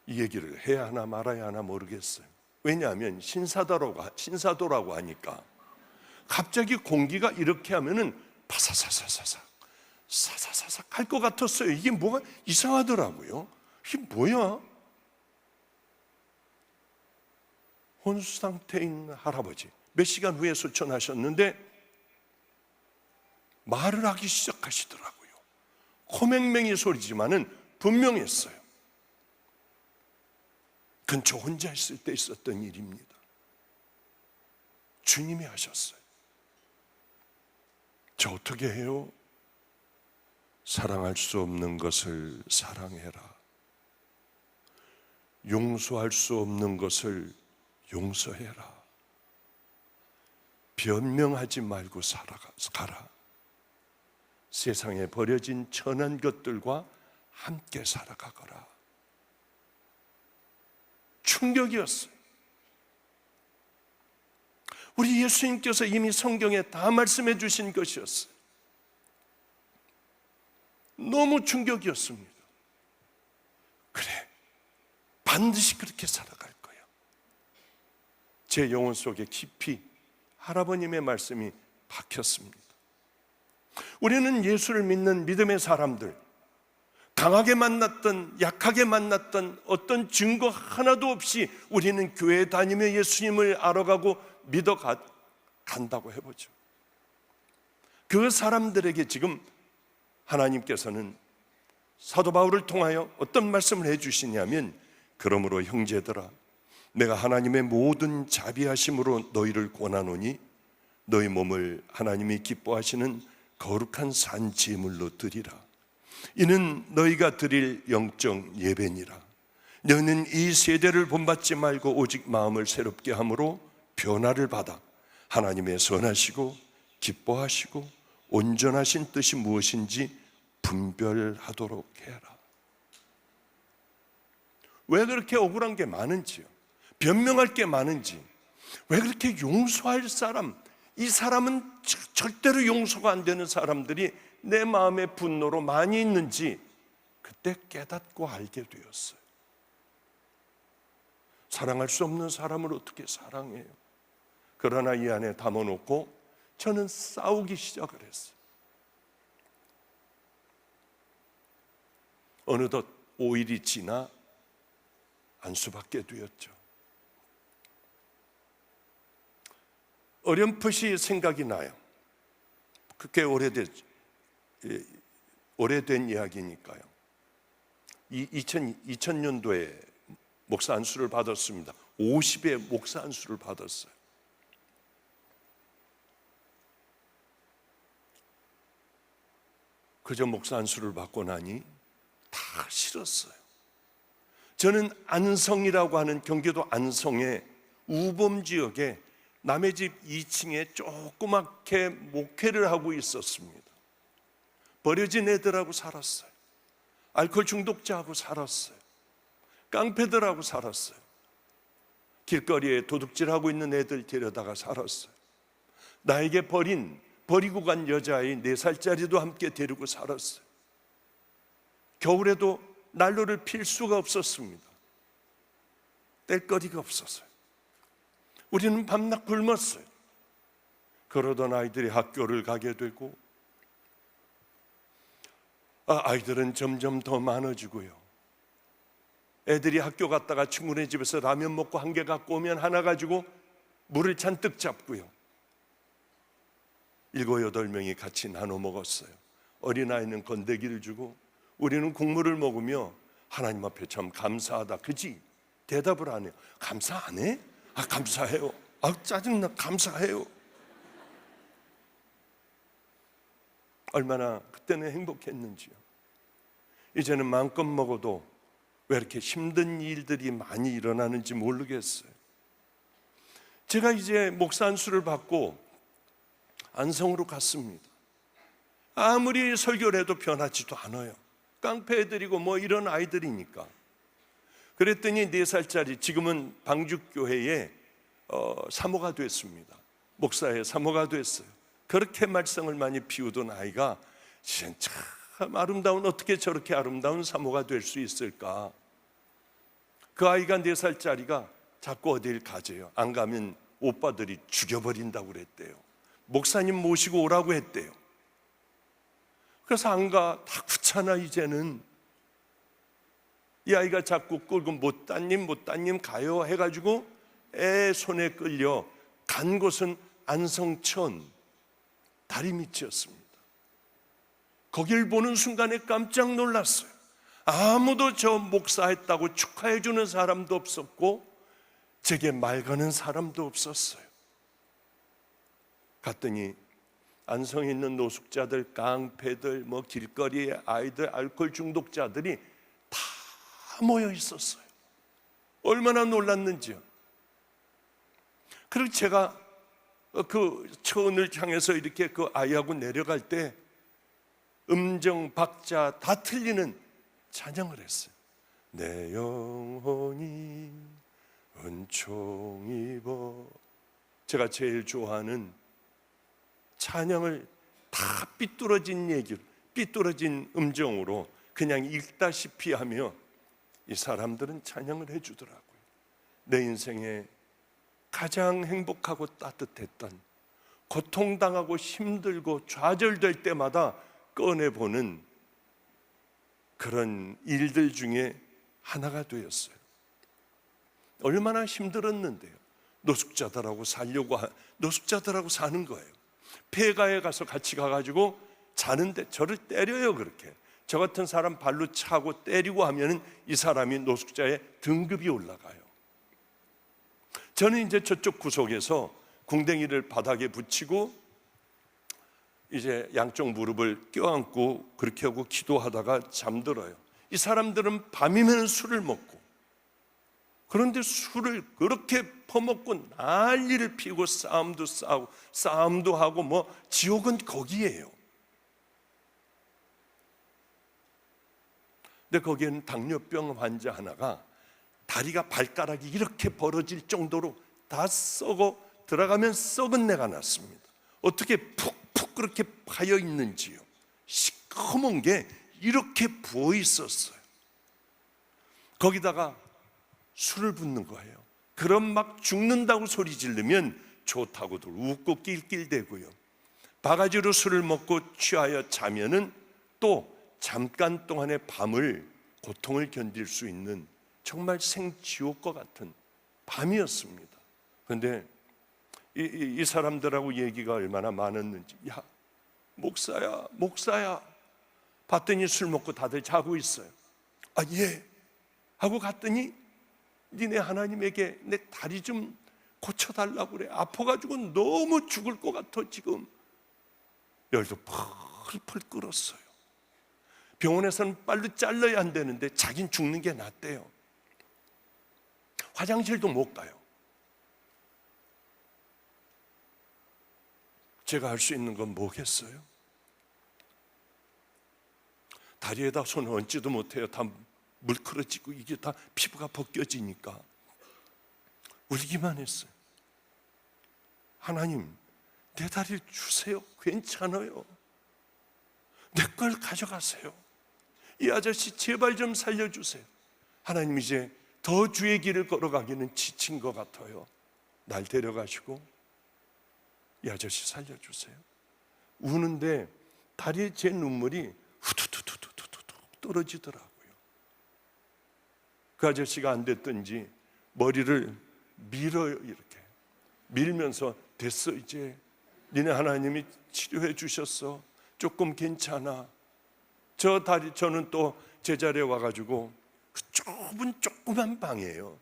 이 얘기를 해야 하나 말아야 하나 모르겠어요. 왜냐하면 신사도라고 하니까 갑자기 공기가 이렇게 하면은 파사사사사사 사사사사 할 것 같았어요. 이게 뭐가 이상하더라고요. 이게 뭐야? 혼수 상태에 있는 할아버지, 몇 시간 후에 소천하셨는데 말을 하기 시작하시더라고요. 코맹맹이 소리지만은 분명했어요. 근처 혼자 있을 때 있었던 일입니다. 주님이 하셨어요. 저 어떻게 해요? 사랑할 수 없는 것을 사랑해라. 용서할 수 없는 것을 용서해라. 변명하지 말고 살아가라. 세상에 버려진 천한 것들과 함께 살아가거라. 충격이었어요. 우리 예수님께서 이미 성경에 다 말씀해 주신 것이었어요. 너무 충격이었습니다. 그래, 반드시 그렇게 살아갈 거야. 제 영혼 속에 깊이 할아버님의 말씀이 박혔습니다. 우리는 예수를 믿는 믿음의 사람들, 강하게 만났던 약하게 만났던 어떤 증거 하나도 없이 우리는 교회에 다니며 예수님을 알아가고 믿어 간다고 해보죠. 그 사람들에게 지금 하나님께서는 사도 바울을 통하여 어떤 말씀을 해주시냐면, 그러므로 형제들아, 내가 하나님의 모든 자비하심으로 너희를 권하노니 너희 몸을 하나님이 기뻐하시는 거룩한 산제물로 드리라. 이는 너희가 드릴 영적 예배니라. 너희는 이 세대를 본받지 말고 오직 마음을 새롭게 함으로 변화를 받아 하나님의 선하시고 기뻐하시고 온전하신 뜻이 무엇인지 분별하도록 해라. 왜 그렇게 억울한 게 많은지요? 변명할 게 많은지, 왜 그렇게 용서할 사람, 이 사람은 절대로 용서가 안 되는 사람들이 내 마음의 분노로 많이 있는지 그때 깨닫고 알게 되었어요. 사랑할 수 없는 사람을 어떻게 사랑해요? 그러나 이 안에 담아놓고 저는 싸우기 시작을 했어요. 어느덧 5일이 지나 안수받게 되었죠. 어렴풋이 생각이 나요. 그게 오래된 이야기니까요. 2000년도에 목사 안수를 받았습니다. 50회 목사 안수를 받았어요. 그저 목사 안수를 받고 나니 다 싫었어요. 저는 안성이라고 하는 경기도 안성의 우범 지역에 남의 집 2층에 조그맣게 목회를 하고 있었습니다. 버려진 애들하고 살았어요. 알코올 중독자하고 살았어요. 깡패들하고 살았어요. 길거리에 도둑질하고 있는 애들 데려다가 살았어요. 나에게 버리고 간 여자아이 4살짜리도 함께 데리고 살았어요. 겨울에도 난로를 필 수가 없었습니다. 뗄거리가 없었어요. 우리는 밤낮 굶었어요. 그러던 아이들이 학교를 가게 되고, 아이들은 점점 더 많아지고요. 애들이 학교 갔다가 친구네 집에서 라면 먹고 한 개 갖고 오면 하나 가지고 물을 잔뜩 잡고요. 7, 8명이 같이 나눠 먹었어요. 어린아이는 건더기를 주고 우리는 국물을 먹으며 하나님 앞에 참 감사하다, 그지? 대답을 안 해요. 감사 안 해? 감사해요. 짜증나, 감사해요. 얼마나 그때는 행복했는지요. 이제는 마음껏 먹어도 왜 이렇게 힘든 일들이 많이 일어나는지 모르겠어요. 제가 이제 목사 안수를 받고 안성으로 갔습니다. 아무리 설교를 해도 변하지도 않아요. 깡패 애들이고 뭐 이런 아이들이니까. 그랬더니 4살짜리, 지금은 방죽교회의 사모가 됐습니다. 목사의 사모가 됐어요. 그렇게 말썽을 많이 피우던 아이가 진짜 참 아름다운, 어떻게 저렇게 아름다운 사모가 될 수 있을까? 그 아이가 4살짜리가 자꾸 어딜 가재요. 안 가면 오빠들이 죽여버린다고 그랬대요. 목사님 모시고 오라고 했대요. 그래서 안 가. 다 귀찮아 이제는. 이 아이가 자꾸 끌고 못 따님 가요 해가지고 애 손에 끌려 간 곳은 안성천 다리 밑이었습니다. 거길 보는 순간에 깜짝 놀랐어요. 아무도 저 목사했다고 축하해 주는 사람도 없었고 제게 말 거는 사람도 없었어요. 갔더니 안성에 있는 노숙자들, 깡패들, 길거리의 아이들, 알코올 중독자들이 다 모여 있었어요. 얼마나 놀랐는지요. 그리고 제가 그 천을 향해서 이렇게 그 아이하고 내려갈 때 음정, 박자 다 틀리는 찬양을 했어요. 내 영혼이 은총 입어. 제가 제일 좋아하는 찬양을 다 삐뚤어진 얘기로, 삐뚤어진 음정으로 그냥 읽다시피 하며 이 사람들은 찬양을 해주더라고요. 내 인생에 가장 행복하고 따뜻했던, 고통당하고 힘들고 좌절될 때마다 꺼내보는 그런 일들 중에 하나가 되었어요. 얼마나 힘들었는데요. 노숙자들하고 사는 거예요. 폐가에 가서 같이 가가지고 자는데 저를 때려요. 그렇게 저 같은 사람 발로 차고 때리고 하면은 이 사람이 노숙자의 등급이 올라가요. 저는 이제 저쪽 구석에서 궁뎅이를 바닥에 붙이고 이제 양쪽 무릎을 껴안고 그렇게 하고 기도하다가 잠들어요. 이 사람들은 밤이면 술을 먹고, 그런데 술을 그렇게 퍼먹고 난리를 피우고 싸움도 싸우고 싸움도 하고 지옥은 거기에요. 근데 거기에는 당뇨병 환자 하나가 다리가 발가락이 이렇게 벌어질 정도로 다 썩어 들어가면 썩은 내가 났습니다. 어떻게 푹푹 그렇게 파여 있는지요. 시커먼 게 이렇게 부어 있었어요. 거기다가 술을 붓는 거예요. 그럼 막 죽는다고 소리 지르면 좋다고들 웃고 낄낄대고요. 바가지로 술을 먹고 취하여 자면은 또 잠깐 동안의 밤을 고통을 견딜 수 있는 정말 생지옥과 같은 밤이었습니다. 그런데 이 사람들하고 얘기가 얼마나 많았는지, 야 목사야 봤더니 술 먹고 다들 자고 있어요. 아 예 하고 갔더니 니네 하나님에게 내 다리 좀 고쳐달라고 그래. 아파가지고 너무 죽을 것 같아 지금. 열도 펄펄 끓었어요. 병원에서는 빨리 잘라야 안 되는데 자긴 죽는 게 낫대요. 화장실도 못 가요. 제가 할 수 있는 건 뭐겠어요? 다리에다 손을 얹지도 못해요. 다 물크러지고 이게 다 피부가 벗겨지니까 울기만 했어요. 하나님, 내 다리를 주세요. 괜찮아요. 내 걸 가져가세요. 이 아저씨 제발 좀 살려주세요. 하나님, 이제 더 주의 길을 걸어가기는 지친 것 같아요. 날 데려가시고 이 아저씨 살려주세요. 우는데 다리에 제 눈물이 후두두두두두두 떨어지더라고요. 그 아저씨가 안 됐든지 머리를 밀어요. 이렇게 밀면서 됐어, 이제 니네 하나님이 치료해 주셨어. 조금 괜찮아. 저는 또 제자리에 와가지고 그 좁은 조그만 방이에요.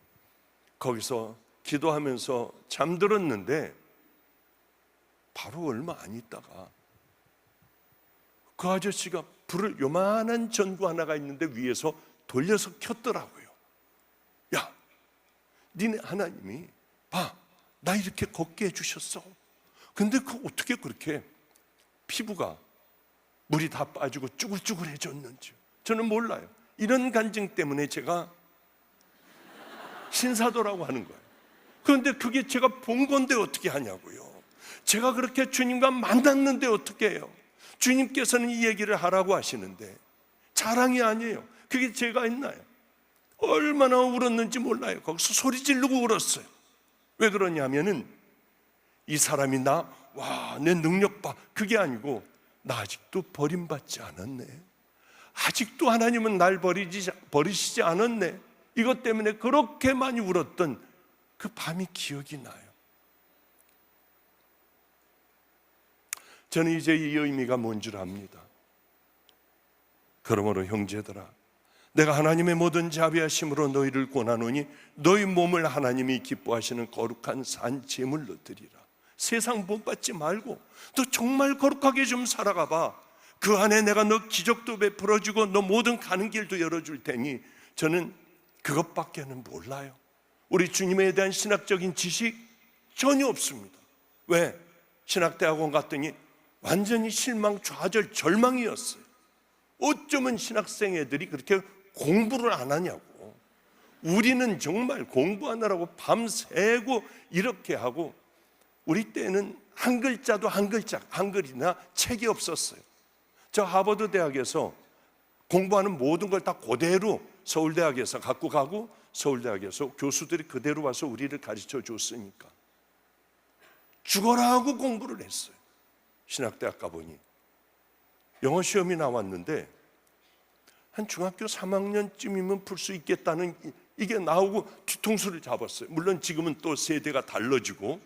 거기서 기도하면서 잠들었는데 바로 얼마 안 있다가 그 아저씨가 불을, 요만한 전구 하나가 있는데 위에서 돌려서 켰더라고요. 야, 니네 하나님이 봐, 나 이렇게 걷게 해주셨어. 근데 그 어떻게 그렇게 피부가 물이 다 빠지고 쭈글쭈글해졌는지 저는 몰라요. 이런 간증 때문에 제가 신사도라고 하는 거예요. 그런데 그게 제가 본 건데 어떻게 하냐고요. 제가 그렇게 주님과 만났는데 어떻게 해요. 주님께서는 이 얘기를 하라고 하시는데 자랑이 아니에요. 그게 제가 했나요? 얼마나 울었는지 몰라요. 거기서 소리 지르고 울었어요. 왜 그러냐면은 이 사람이 내 능력 봐. 그게 아니고 나 아직도 버림받지 않았네. 아직도 하나님은 날 버리시지 않았네. 이것 때문에 그렇게 많이 울었던 그 밤이 기억이 나요. 저는 이제 이 의미가 뭔 줄 압니다. 그러므로 형제들아, 내가 하나님의 모든 자비하심으로 너희를 권하노니 너희 몸을 하나님이 기뻐하시는 거룩한 산 제물로 드리라. 세상 본받지 말고 너 정말 거룩하게 좀 살아가 봐. 그 안에 내가 너 기적도 베풀어주고 너 모든 가는 길도 열어줄 테니. 저는 그것밖에는 몰라요. 우리 주님에 대한 신학적인 지식 전혀 없습니다. 왜? 신학대학원 갔더니 완전히 실망, 좌절, 절망이었어요. 어쩌면 신학생 애들이 그렇게 공부를 안 하냐고. 우리는 정말 공부하느라고 밤새고 이렇게 하고, 우리 때는 한 글자도 한 글자, 한글이나 책이 없었어요. 저 하버드 대학에서 공부하는 모든 걸 다 그대로 서울대학에서 갖고 가고, 서울대학에서 교수들이 그대로 와서 우리를 가르쳐 줬으니까 죽어라 하고 공부를 했어요. 신학대학 가보니 영어 시험이 나왔는데 한 중학교 3학년쯤이면 풀 수 있겠다는 이게 나오고 뒤통수를 잡았어요. 물론 지금은 또 세대가 달라지고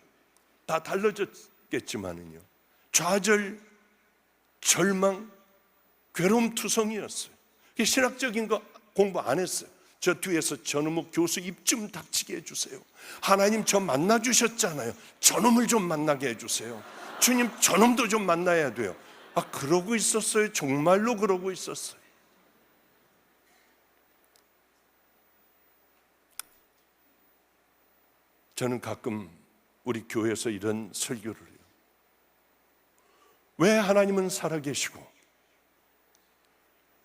다 달라졌겠지만은요, 좌절, 절망, 괴로움투성이었어요. 신학적인 거 공부 안 했어요. 저 뒤에서 저놈의 교수 입 좀 닥치게 해주세요. 하나님 저 만나 주셨잖아요. 저놈을 좀 만나게 해주세요. 주님 저놈도 좀 만나야 돼요. 그러고 있었어요. 정말로 그러고 있었어요. 저는 가끔 우리 교회에서 이런 설교를 해요. 왜 하나님은 살아계시고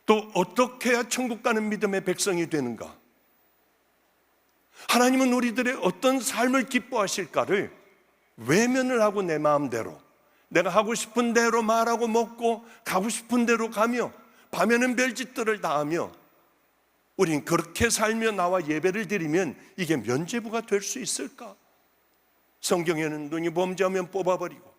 또 어떻게 해야 천국 가는 믿음의 백성이 되는가? 하나님은 우리들의 어떤 삶을 기뻐하실까를 외면을 하고 내 마음대로, 내가 하고 싶은 대로 말하고 먹고 가고 싶은 대로 가며 밤에는 별짓들을 다 하며, 우린 그렇게 살며 나와 예배를 드리면 이게 면죄부가 될 수 있을까? 성경에는 눈이 범죄하면 뽑아버리고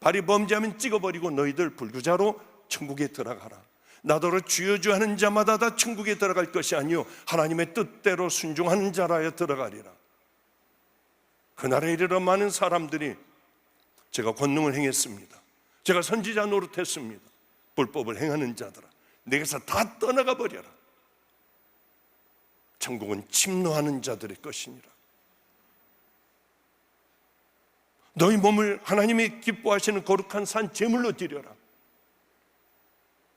발이 범죄하면 찍어버리고 너희들 불구자로 천국에 들어가라. 나더러 주여 주 하는 자마다 다 천국에 들어갈 것이 아니요 하나님의 뜻대로 순종하는 자라야 들어가리라. 그날에 이르러 많은 사람들이 제가 권능을 행했습니다, 제가 선지자 노릇했습니다, 불법을 행하는 자들아 내게서 다 떠나가 버려라. 천국은 침노하는 자들의 것이니라. 너희 몸을 하나님이 기뻐하시는 거룩한 산 제물로 드려라.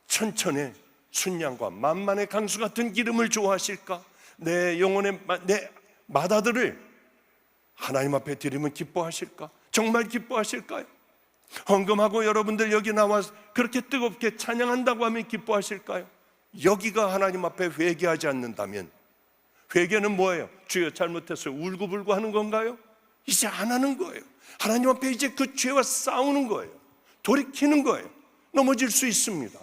천천의 순양과 만만의 강수 같은 기름을 좋아하실까? 내 영혼의 내 마다들을 하나님 앞에 드리면 기뻐하실까? 정말 기뻐하실까요? 헌금하고 여러분들 여기 나와 그렇게 뜨겁게 찬양한다고 하면 기뻐하실까요? 여기가 하나님 앞에 회개하지 않는다면, 회개는 뭐예요? 주여 잘못했어요 울고불고 하는 건가요? 이제 안 하는 거예요. 하나님 앞에 이제 그 죄와 싸우는 거예요. 돌이키는 거예요. 넘어질 수 있습니다.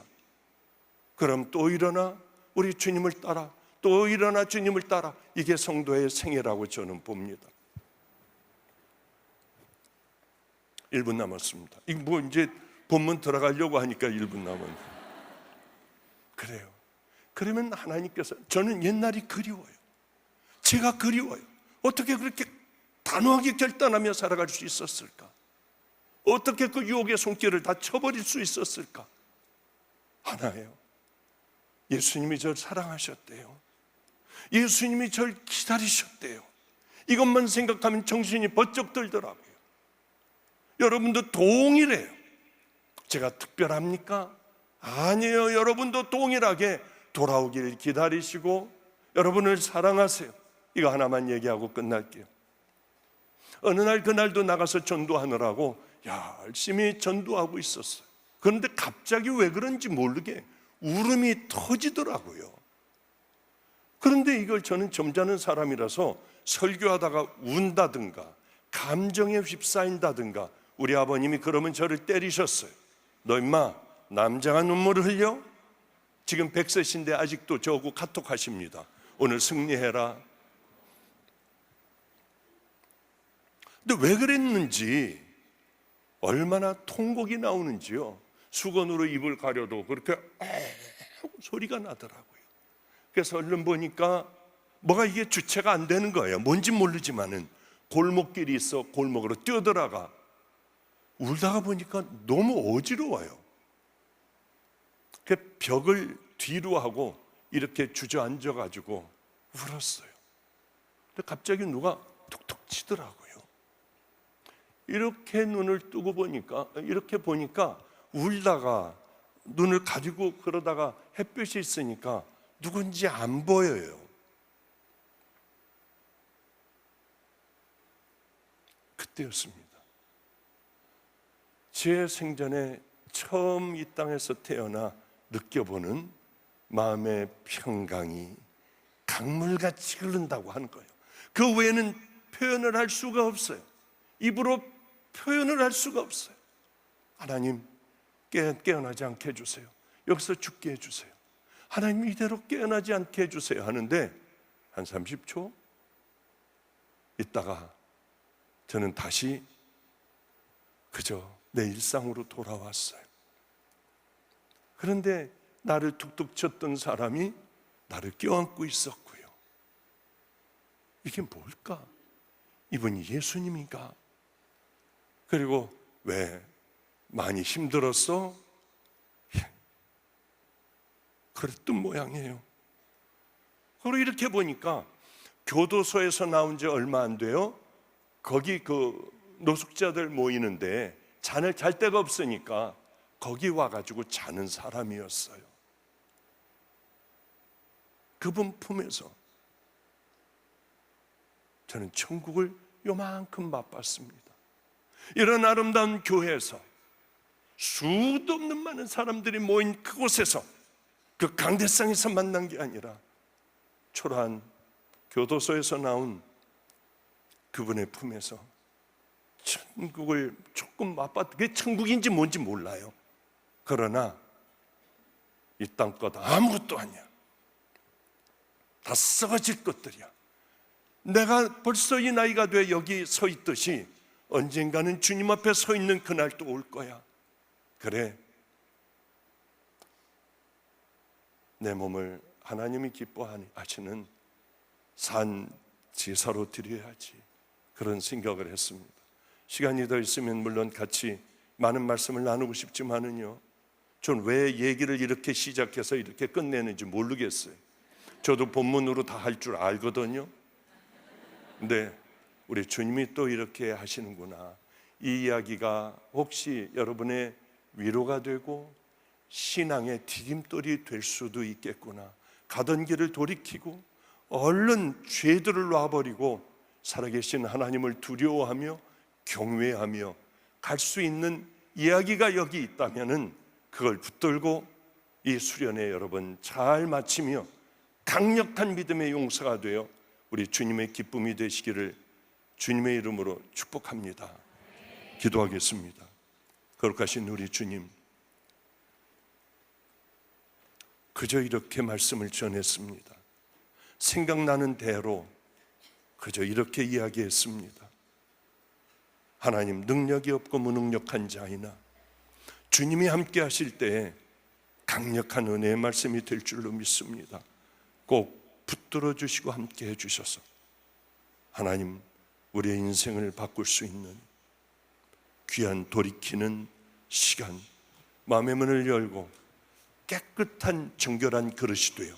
그럼 또 일어나 우리 주님을 따라, 또 일어나 주님을 따라. 이게 성도의 생애라고 저는 봅니다. 1분 남았습니다. 이거 이제 본문 들어가려고 하니까 1분 남았네요. 그래요. 그러면 하나님께서, 저는 옛날이 그리워요. 제가 그리워요. 어떻게 그렇게 단호하게 결단하며 살아갈 수 있었을까? 어떻게 그 유혹의 손길을 다 쳐버릴 수 있었을까? 하나예요. 예수님이 저를 사랑하셨대요. 예수님이 저를 기다리셨대요. 이것만 생각하면 정신이 번쩍 들더라고요. 여러분도 동일해요. 제가 특별합니까? 아니에요. 여러분도 동일하게 돌아오기를 기다리시고 여러분을 사랑하세요. 이거 하나만 얘기하고 끝날게요. 어느 날 그날도 나가서 전도하느라고 열심히 전도하고 있었어요. 그런데 갑자기 왜 그런지 모르게 울음이 터지더라고요. 그런데 이걸 저는 점잖은 사람이라서 설교하다가 운다든가 감정에 휩싸인다든가, 우리 아버님이 그러면 저를 때리셨어요. 너 임마 남자가 눈물을 흘려? 지금 100세신데 아직도 저하고 카톡 하십니다. 오늘 승리해라. 근데 왜 그랬는지, 얼마나 통곡이 나오는지요. 수건으로 입을 가려도 그렇게 소리가 나더라고요. 그래서 얼른 보니까 뭐가 이게 주체가 안 되는 거예요. 뭔지 모르지만은 골목길이 있어 골목으로 뛰어들어가. 울다가 보니까 너무 어지러워요. 그 벽을 뒤로 하고 이렇게 주저앉아가지고 울었어요. 근데 갑자기 누가 툭툭 치더라고요. 이렇게 눈을 뜨고 보니까, 이렇게 보니까 울다가 눈을 가리고 그러다가 햇볕이 있으니까 누군지 안 보여요. 그때였습니다. 제 생전에 처음 이 땅에서 태어나 느껴보는 마음의 평강이 강물같이 흐른다고 하는 거예요. 그 외에는 표현을 할 수가 없어요. 입으로 표현을 할 수가 없어요. 하나님, 깨어나지 않게 해주세요. 여기서 죽게 해주세요. 하나님, 이대로 깨어나지 않게 해주세요 하는데 한 30초 있다가 저는 다시 그저 내 일상으로 돌아왔어요. 그런데 나를 툭툭 쳤던 사람이 나를 껴안고 있었고요. 이게 뭘까? 이분이 예수님인가? 그리고 왜 많이 힘들었어? 그랬던 모양이에요. 그리고 이렇게 보니까 교도소에서 나온 지 얼마 안 돼요. 거기 그 노숙자들 모이는데 잘 데가 없으니까 거기 와가지고 자는 사람이었어요. 그분 품에서 저는 천국을 요만큼 맛봤습니다. 이런 아름다운 교회에서 수도 없는 많은 사람들이 모인 그곳에서, 그 강대상에서 만난 게 아니라 초라한 교도소에서 나온 그분의 품에서 천국을 조금 맛봤. 그게 천국인지 뭔지 몰라요. 그러나 이 땅 것 아무것도 아니야. 다 썩어질 것들이야. 내가 벌써 이 나이가 돼 여기 서 있듯이 언젠가는 주님 앞에 서 있는 그날도 올 거야. 그래, 내 몸을 하나님이 기뻐하시는 산 제사로 드려야지, 그런 생각을 했습니다. 시간이 더 있으면 물론 같이 많은 말씀을 나누고 싶지만은요, 전 왜 얘기를 이렇게 시작해서 이렇게 끝내는지 모르겠어요. 저도 본문으로 다 할 줄 알거든요. 근데 우리 주님이 또 이렇게 하시는구나. 이 이야기가 혹시 여러분의 위로가 되고 신앙의 디딤돌이 될 수도 있겠구나. 가던 길을 돌이키고 얼른 죄들을 놔버리고 살아계신 하나님을 두려워하며 경외하며 갈 수 있는 이야기가 여기 있다면은 그걸 붙들고 이 수련회 여러분 잘 마치며 강력한 믿음의 용사가 되어 우리 주님의 기쁨이 되시기를 주님의 이름으로 축복합니다. 기도하겠습니다. 거룩하신 우리 주님, 그저 이렇게 말씀을 전했습니다. 생각나는 대로 그저 이렇게 이야기했습니다. 하나님, 능력이 없고 무능력한 자이나 주님이 함께 하실 때에 강력한 은혜의 말씀이 될 줄로 믿습니다. 꼭 붙들어 주시고 함께 해 주셔서 하나님, 우리의 인생을 바꿀 수 있는 귀한 돌이키는 시간, 마음의 문을 열고 깨끗한 정결한 그릇이 되어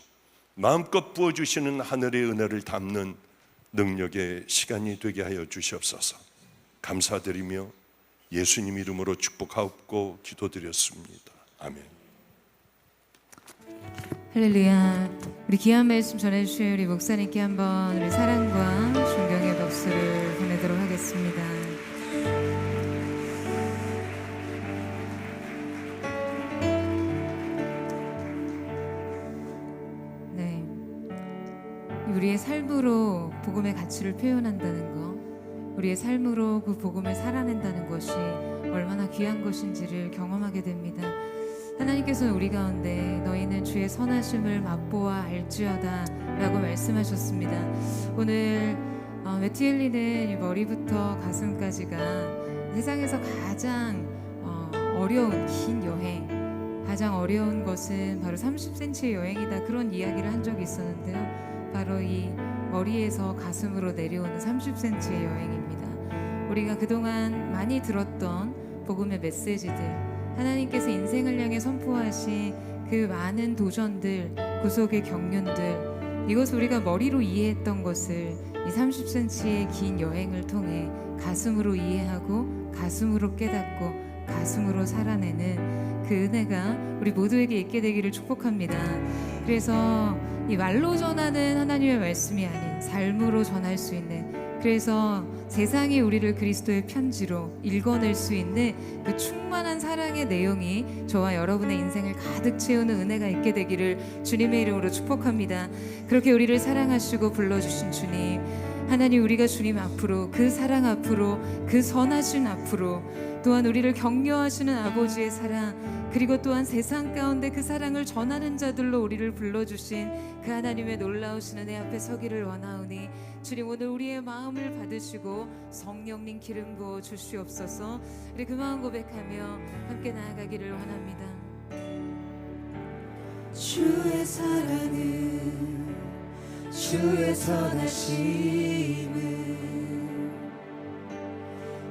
마음껏 부어주시는 하늘의 은혜를 담는 능력의 시간이 되게 하여 주시옵소서. 감사드리며 예수님 이름으로 축복하옵고 기도드렸습니다. 아멘. 할렐루야. 우리 귀한 말씀 전해주신 우리 목사님께 한번 우리 사랑과 존경의 박수를 보내도록 하겠습니다. 네, 우리의 삶으로 복음의 가치를 표현한다는 것, 우리의 삶으로 그 복음을 살아낸다는 것이 얼마나 귀한 것인지를 경험하게 됩니다. 하나님께서는 우리 가운데 너희는 주의 선하심을 맛보아 알지어다 라고 말씀하셨습니다. 오늘 메티엘리는 머리부터 가슴까지가 세상에서 가장 어려운 긴 여행, 가장 어려운 것은 바로 30cm의 여행이다, 그런 이야기를 한 적이 있었는데요. 바로 이 머리에서 가슴으로 내려오는 30cm의 여행입니다. 우리가 그동안 많이 들었던 복음의 메시지들, 하나님께서 인생을 향해 선포하신 그 많은 도전들, 구속의 경륜들, 이것을 우리가 머리로 이해했던 것을 이 30cm의 긴 여행을 통해 가슴으로 이해하고 가슴으로 깨닫고 가슴으로 살아내는 그 은혜가 우리 모두에게 있게 되기를 축복합니다. 그래서 이 말로 전하는 하나님의 말씀이 아닌 삶으로 전할 수 있는, 그래서 세상이 우리를 그리스도의 편지로 읽어낼 수 있는 그 충만한 사랑의 내용이 저와 여러분의 인생을 가득 채우는 은혜가 있게 되기를 주님의 이름으로 축복합니다. 그렇게 우리를 사랑하시고 불러주신 주님, 하나님, 우리가 주님 앞으로, 그 사랑 앞으로, 그 선하신 앞으로, 또한 우리를 격려하시는 아버지의 사랑, 그리고 또한 세상 가운데 그 사랑을 전하는 자들로 우리를 불러주신 그 하나님의 놀라우신 은혜 앞에 서기를 원하오니, 주님, 오늘 우리의 마음을 받으시고 성령님 기름 부어 주시옵소서. 우리 그 마음 고백하며 함께 나아가기를 원합니다. 주의 사랑은, 주의 선하심은,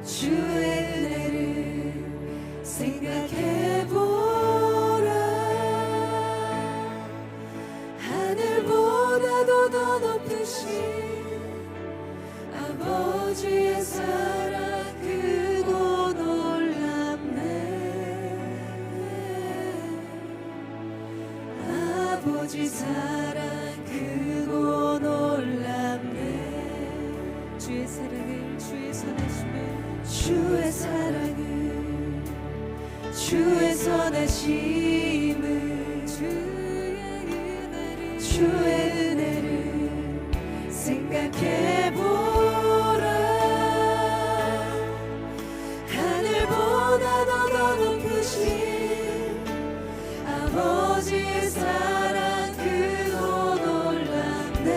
주의 은혜를 생각해보라. 하늘보다도 더 높으신 아버지의 사랑 크고 놀랍네. 아버지 사랑 크고 놀랍네. 주의 사랑을, 주의 선하심을, 주의 사랑을, 주의 선하심을, 주의 은혜를 생각해보라. 하늘보다도 더 높으신 아버지의 사랑 크고 놀랍네.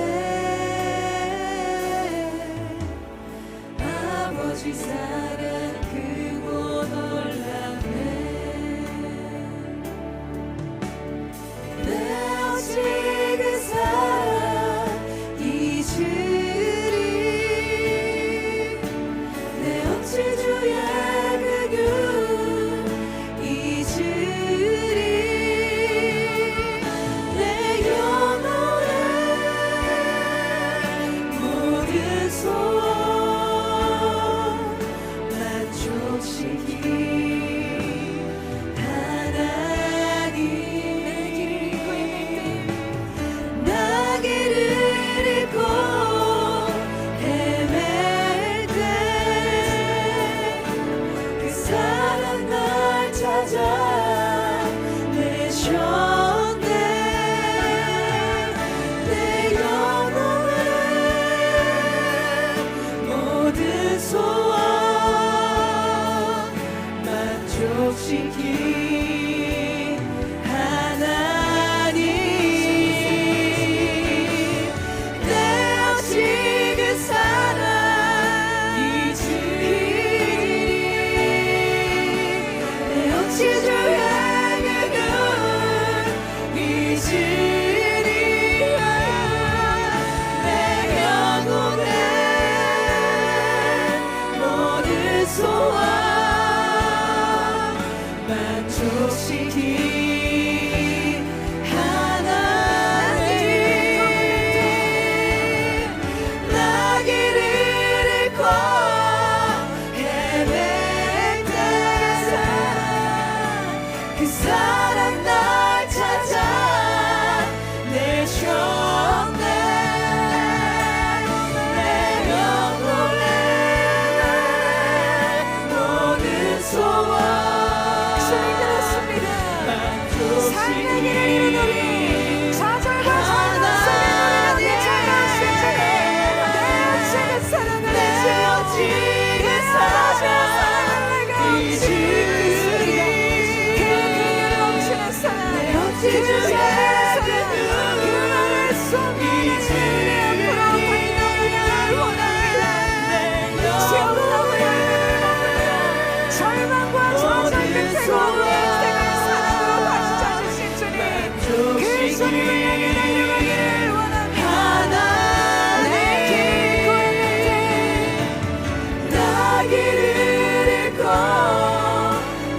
아버지 사랑 크고 놀랍네. 내 오직 그 사랑 잊으리. 내 어찌 주의 긍휼 잊으리. 내 영혼의 모든 소원 만족시키 하나님. 나 길을 잃고 헤맬 때 그 사랑 날 찾아 내셨네. 내 영혼의 모든 소원 만족시키 하나님. 내 오직 그 사랑 잊으리. 내 어찌 주의 긍휼 잊으리. 내 영혼의 모든 소원 만족시키 하나님. 나 길을 잃고 헤맬 때 그 사랑 날 찾아 내셨네. 내 영혼의 모든 길을 잃고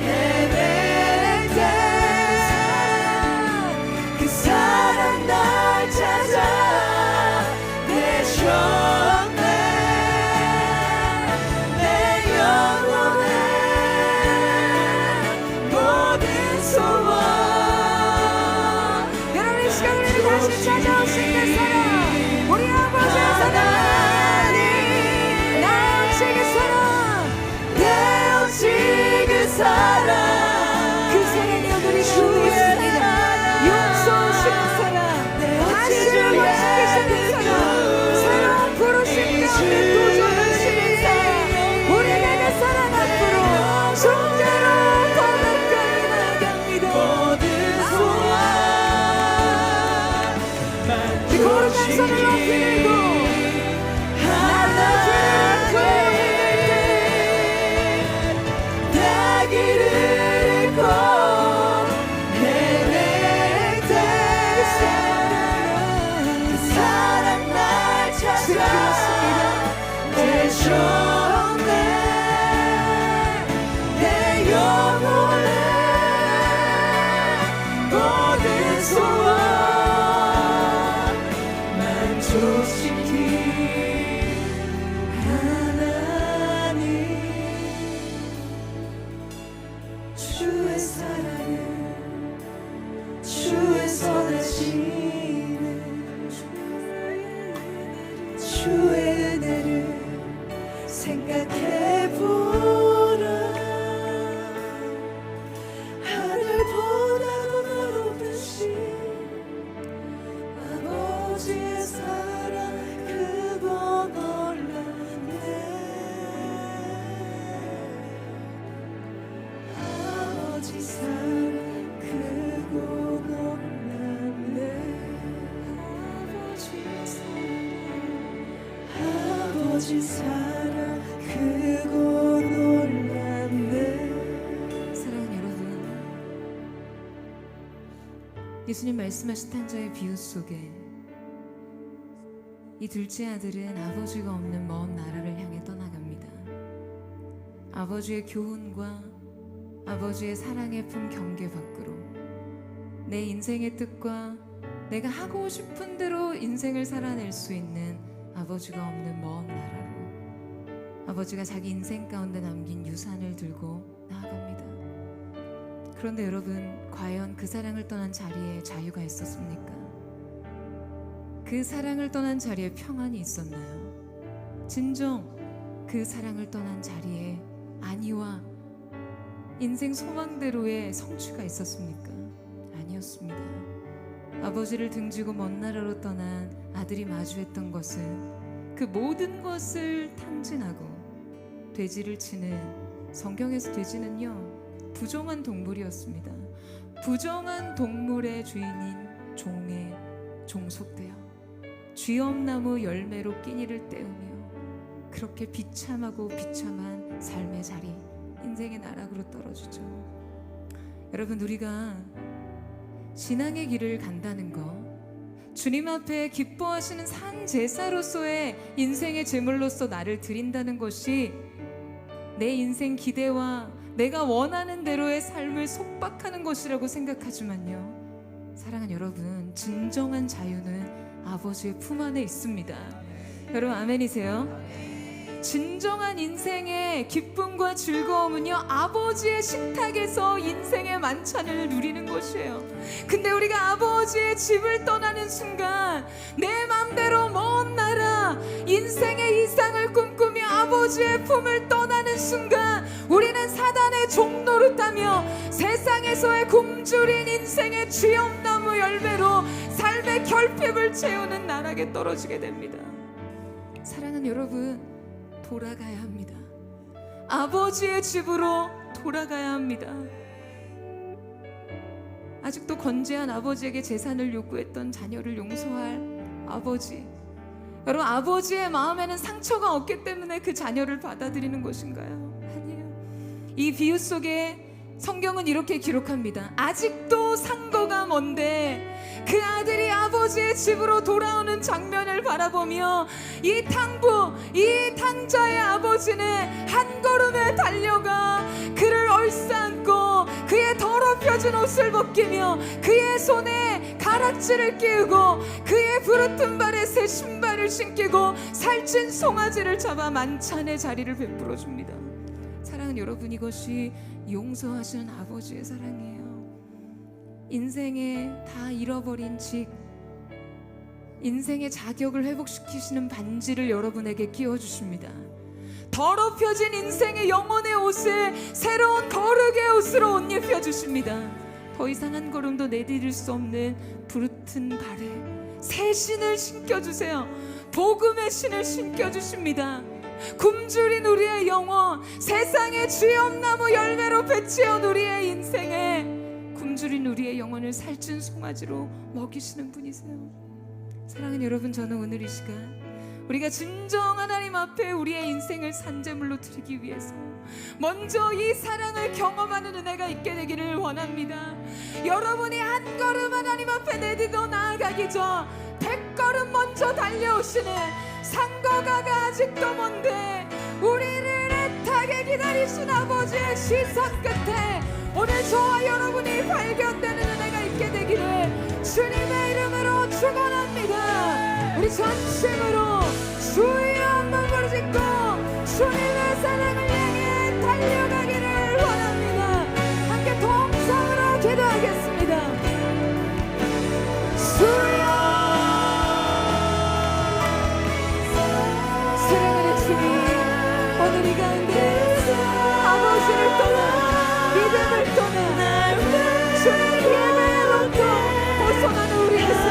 헤맬 때 그 사랑 날 찾아 내셨네. 내 영혼의 모든 소원. 여러분 이 시간 우리를 다시 찾아오신 그 사랑, 우리 아버지의 사랑, 나 오직 그 사랑, 내 오직 그 사랑, 그 사랑이 우리가 있습니다. 용서하시는 사랑, 다시 회복시키시는 사랑, 새로운 부르심 가운데 도전하시는 사랑, 우리에게 사랑 앞으로 존재로 더 가까이 나갑니다. 모든 소원 이 거룩한 손을 높이 들고 내 길을 잃고 헤맬 때 그 사랑 날 찾아 내셨네. 내 영혼의 모든 소원 만족시킨 하나님. 주의 사랑은 주의 선하시는 주의 은혜를 생각해보라. 하늘보다도 높으신 아버지의 사랑 그거 놀랐네. 아버지 사랑 그거 놀랐네. 아버지 사랑 그거 놀랐네. 사랑하는 여러분, 예수님 말씀하신 탄자의 비유 속에 이 둘째 아들은 아버지가 없는 먼 나라를 향해 떠나갑니다. 아버지의 교훈과 아버지의 사랑의 품 경계 밖으로 내 인생의 뜻과 내가 하고 싶은 대로 인생을 살아낼 수 있는 아버지가 없는 먼 나라로 아버지가 자기 인생 가운데 남긴 유산을 들고 나아갑니다. 그런데 여러분, 과연 그 사랑을 떠난 자리에 자유가 있었습니까? 그 사랑을 떠난 자리에 평안이 있었나요? 진정 그 사랑을 떠난 자리에 안위와 인생 소망대로의 성취가 있었습니까? 아니었습니다. 아버지를 등지고 먼 나라로 떠난 아들이 마주했던 것은 그 모든 것을 탕진하고 돼지를 치는, 성경에서 돼지는요 부정한 동물이었습니다. 부정한 동물의 주인인 종에 종속되어 쥐엄나무 열매로 끼니를 때우며 그렇게 비참하고 비참한 삶의 자리, 인생의 나락으로 떨어지죠. 여러분, 우리가 신앙의 길을 간다는 것, 주님 앞에 기뻐하시는 산 제사로서의 인생의 제물로서 나를 드린다는 것이 내 인생 기대와 내가 원하는 대로의 삶을 속박하는 것이라고 생각하지만요, 사랑하는 여러분, 진정한 자유는 아버지의 품 안에 있습니다. 여러분 아멘이세요? 진정한 인생의 기쁨과 즐거움은요, 아버지의 식탁에서 인생의 만찬을 누리는 것이에요. 근데 우리가 아버지의 집을 떠나는 순간 내 맘대로 먼 나라, 인생의 이상을 꿈꾸며 아버지의 품을 떠나는 순간 우리는 사단의 종노릇하며 세상에서의 굶주린 인생의 쥐엄나무 열매로 삶의 결핍을 채우는 나락에 떨어지게 됩니다. 사랑하는 여러분, 돌아가야 합니다. 아버지의 집으로 돌아가야 합니다. 아직도 건재한 아버지에게 재산을 요구했던 자녀를 용서할 아버지, 여러분, 아버지의 마음에는 상처가 없기 때문에 그 자녀를 받아들이는 것인가요? 아니에요. 이 비유 속에 성경은 이렇게 기록합니다. 아직도 상거가 먼데 그 아들이 아버지의 집으로 돌아오는 장면을 바라보며 이 탕부, 이 탕자의 아버지는 한 걸음에 달려가 그를 얼싸안고 그의 더럽혀진 옷을 벗기며 그의 손에 가락지를 끼우고 그의 부르튼 발에 새 신발을 신기고 살찐 송아지를 잡아 만찬의 자리를 베풀어 줍니다. 사랑하는 여러분, 이것이 용서하시는 아버지의 사랑이에요. 인생에 다 잃어버린 직, 인생의 자격을 회복시키시는 반지를 여러분에게 끼워주십니다. 더럽혀진 인생의 영혼의 옷을 새로운 거룩의 옷으로 옷 입혀주십니다. 더 이상 한 걸음도 내디딜 수 없는 부르튼 발에 새 신을 신겨주세요. 복음의 신을 신겨주십니다. 굶주린 우리의 영혼, 세상의 쥐엄나무 열매로 배치한 우리의 인생에 굶주린 우리의 영혼을 살찐 송아지로 먹이시는 분이세요. 사랑하는 여러분, 저는 오늘 이 시간 우리가 진정 하나님 앞에 우리의 인생을 산제물로 드리기 위해서 먼저 이 사랑을 경험하는 은혜가 있게 되기를 원합니다. 여러분이 한 걸음 하나님 앞에 내딛어 나아가기 전 100걸음 먼저 달려오시는 상거가가 아직도 먼데 우리를 애타게 기다리신 아버지의 시선 끝에 오늘 저와 여러분이 발견되는 은혜가 있게 되기를 주님의 이름으로 축원합니다. 우리 전심으로 주여 한번 부르짖고 주님의 사랑을 향해 달려가기를 원합니다. 함께 동성으로 기도하겠습니다. 주여, 사랑하는 주님, 오늘 이 가운데 아버지를 떠나 믿음을 떠나 주님의 예배로부터 벗어나는 우리의 삶,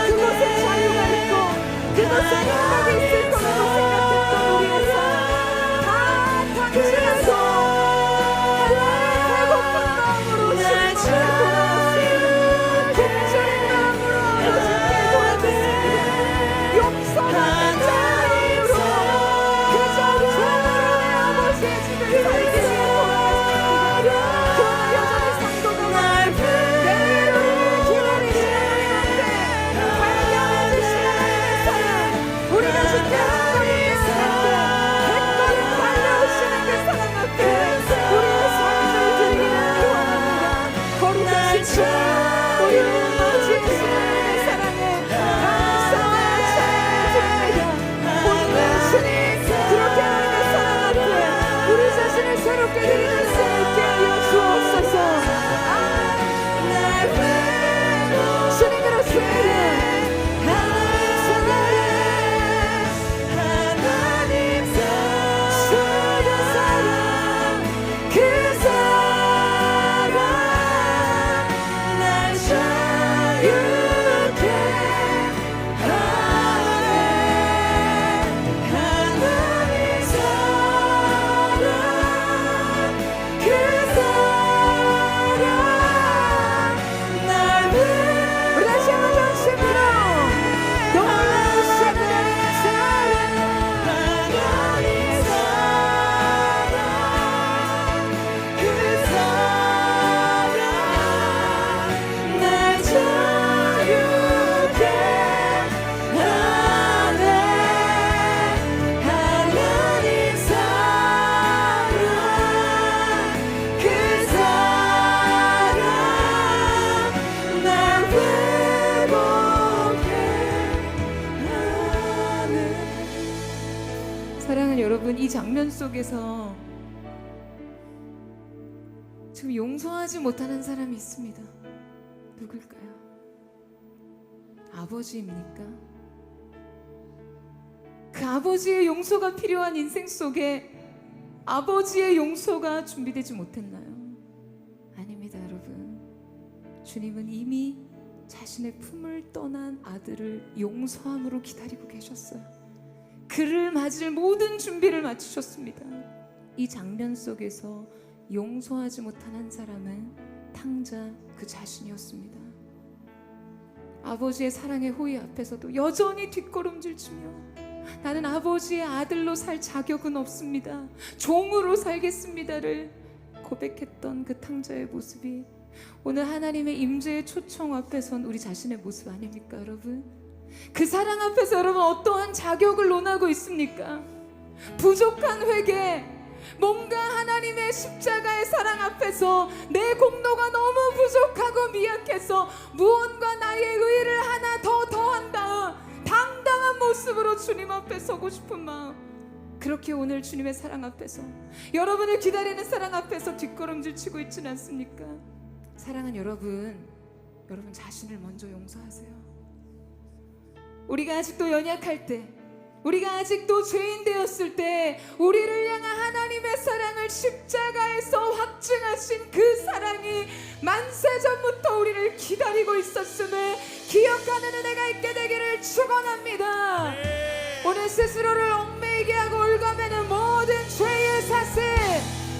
그곳에 자유가 있고 그곳에 행복이 있을 거라고 생각했던 우리의 삶 다 당신에서 하나님의 배고픈 마음으로 주님께 돌아왔습니다. 굶주린 마음으로 아버지께 돌아왔습니다. 용서하는 자유로 그 자유로 내 아버지의 집을 살기 위해 돌아왔습니다. 그러나 여전히 상도가 많고 내일을 기다리시는 우리한테 발견해 주시는 사랑, 우리가 주께 한 걸음 나아갈 때 100걸음 달려오시는 그 사랑 앞에 우리의 삶을 드리기를 원합니다. 거룩하신 주, 우리를 맞이해주시는 사랑에 감사와 찬양을 드립니다. 오늘 주님, 그렇게 하나님의 사랑 앞에 우리 자신을 새롭게 드리는 수 있게 하여 주옵소서. 주님, 그렇습니다. 사랑하는 여러분, 이 장면 속에서 지금 용서하지 못하는 사람이 있습니다. 누굴까요? 아버지입니까? 그 아버지의 용서가 필요한 인생 속에 아버지의 용서가 준비되지 못했나요? 아닙니다, 여러분. 주님은 이미 자신의 품을 떠난 아들을 용서함으로 기다리고 계셨어요. 그를 맞을 모든 준비를 마치셨습니다. 이 장면 속에서 용서하지 못한 한 사람은 탕자 그 자신이었습니다. 아버지의 사랑의 호의 앞에서도 여전히 뒷걸음질치며 나는 아버지의 아들로 살 자격은 없습니다, 종으로 살겠습니다를 고백했던 그 탕자의 모습이 오늘 하나님의 임재의 초청 앞에 선 우리 자신의 모습 아닙니까 여러분? 그 사랑 앞에서 여러분 어떠한 자격을 논하고 있습니까? 부족한 회개, 뭔가 하나님의 십자가의 사랑 앞에서 내 공로가 너무 부족하고 미약해서 무언가 나의 의의를 하나 더 더한 다음 당당한 모습으로 주님 앞에 서고 싶은 마음, 그렇게 오늘 주님의 사랑 앞에서, 여러분을 기다리는 사랑 앞에서 뒷걸음질 치고 있지는 않습니까? 사랑하는 여러분 자신을 먼저 용서하세요. 우리가 아직도 연약할 때, 우리가 아직도 죄인 되었을 때 우리를 향한 하나님의 사랑을 십자가에서 확증하신 그 사랑이 만세전부터 우리를 기다리고 있었음을 기억하는 은혜가 있게 되기를 축원합니다. 오늘 스스로를 얽매이게 하고 올가매는 모든 죄의 사슬,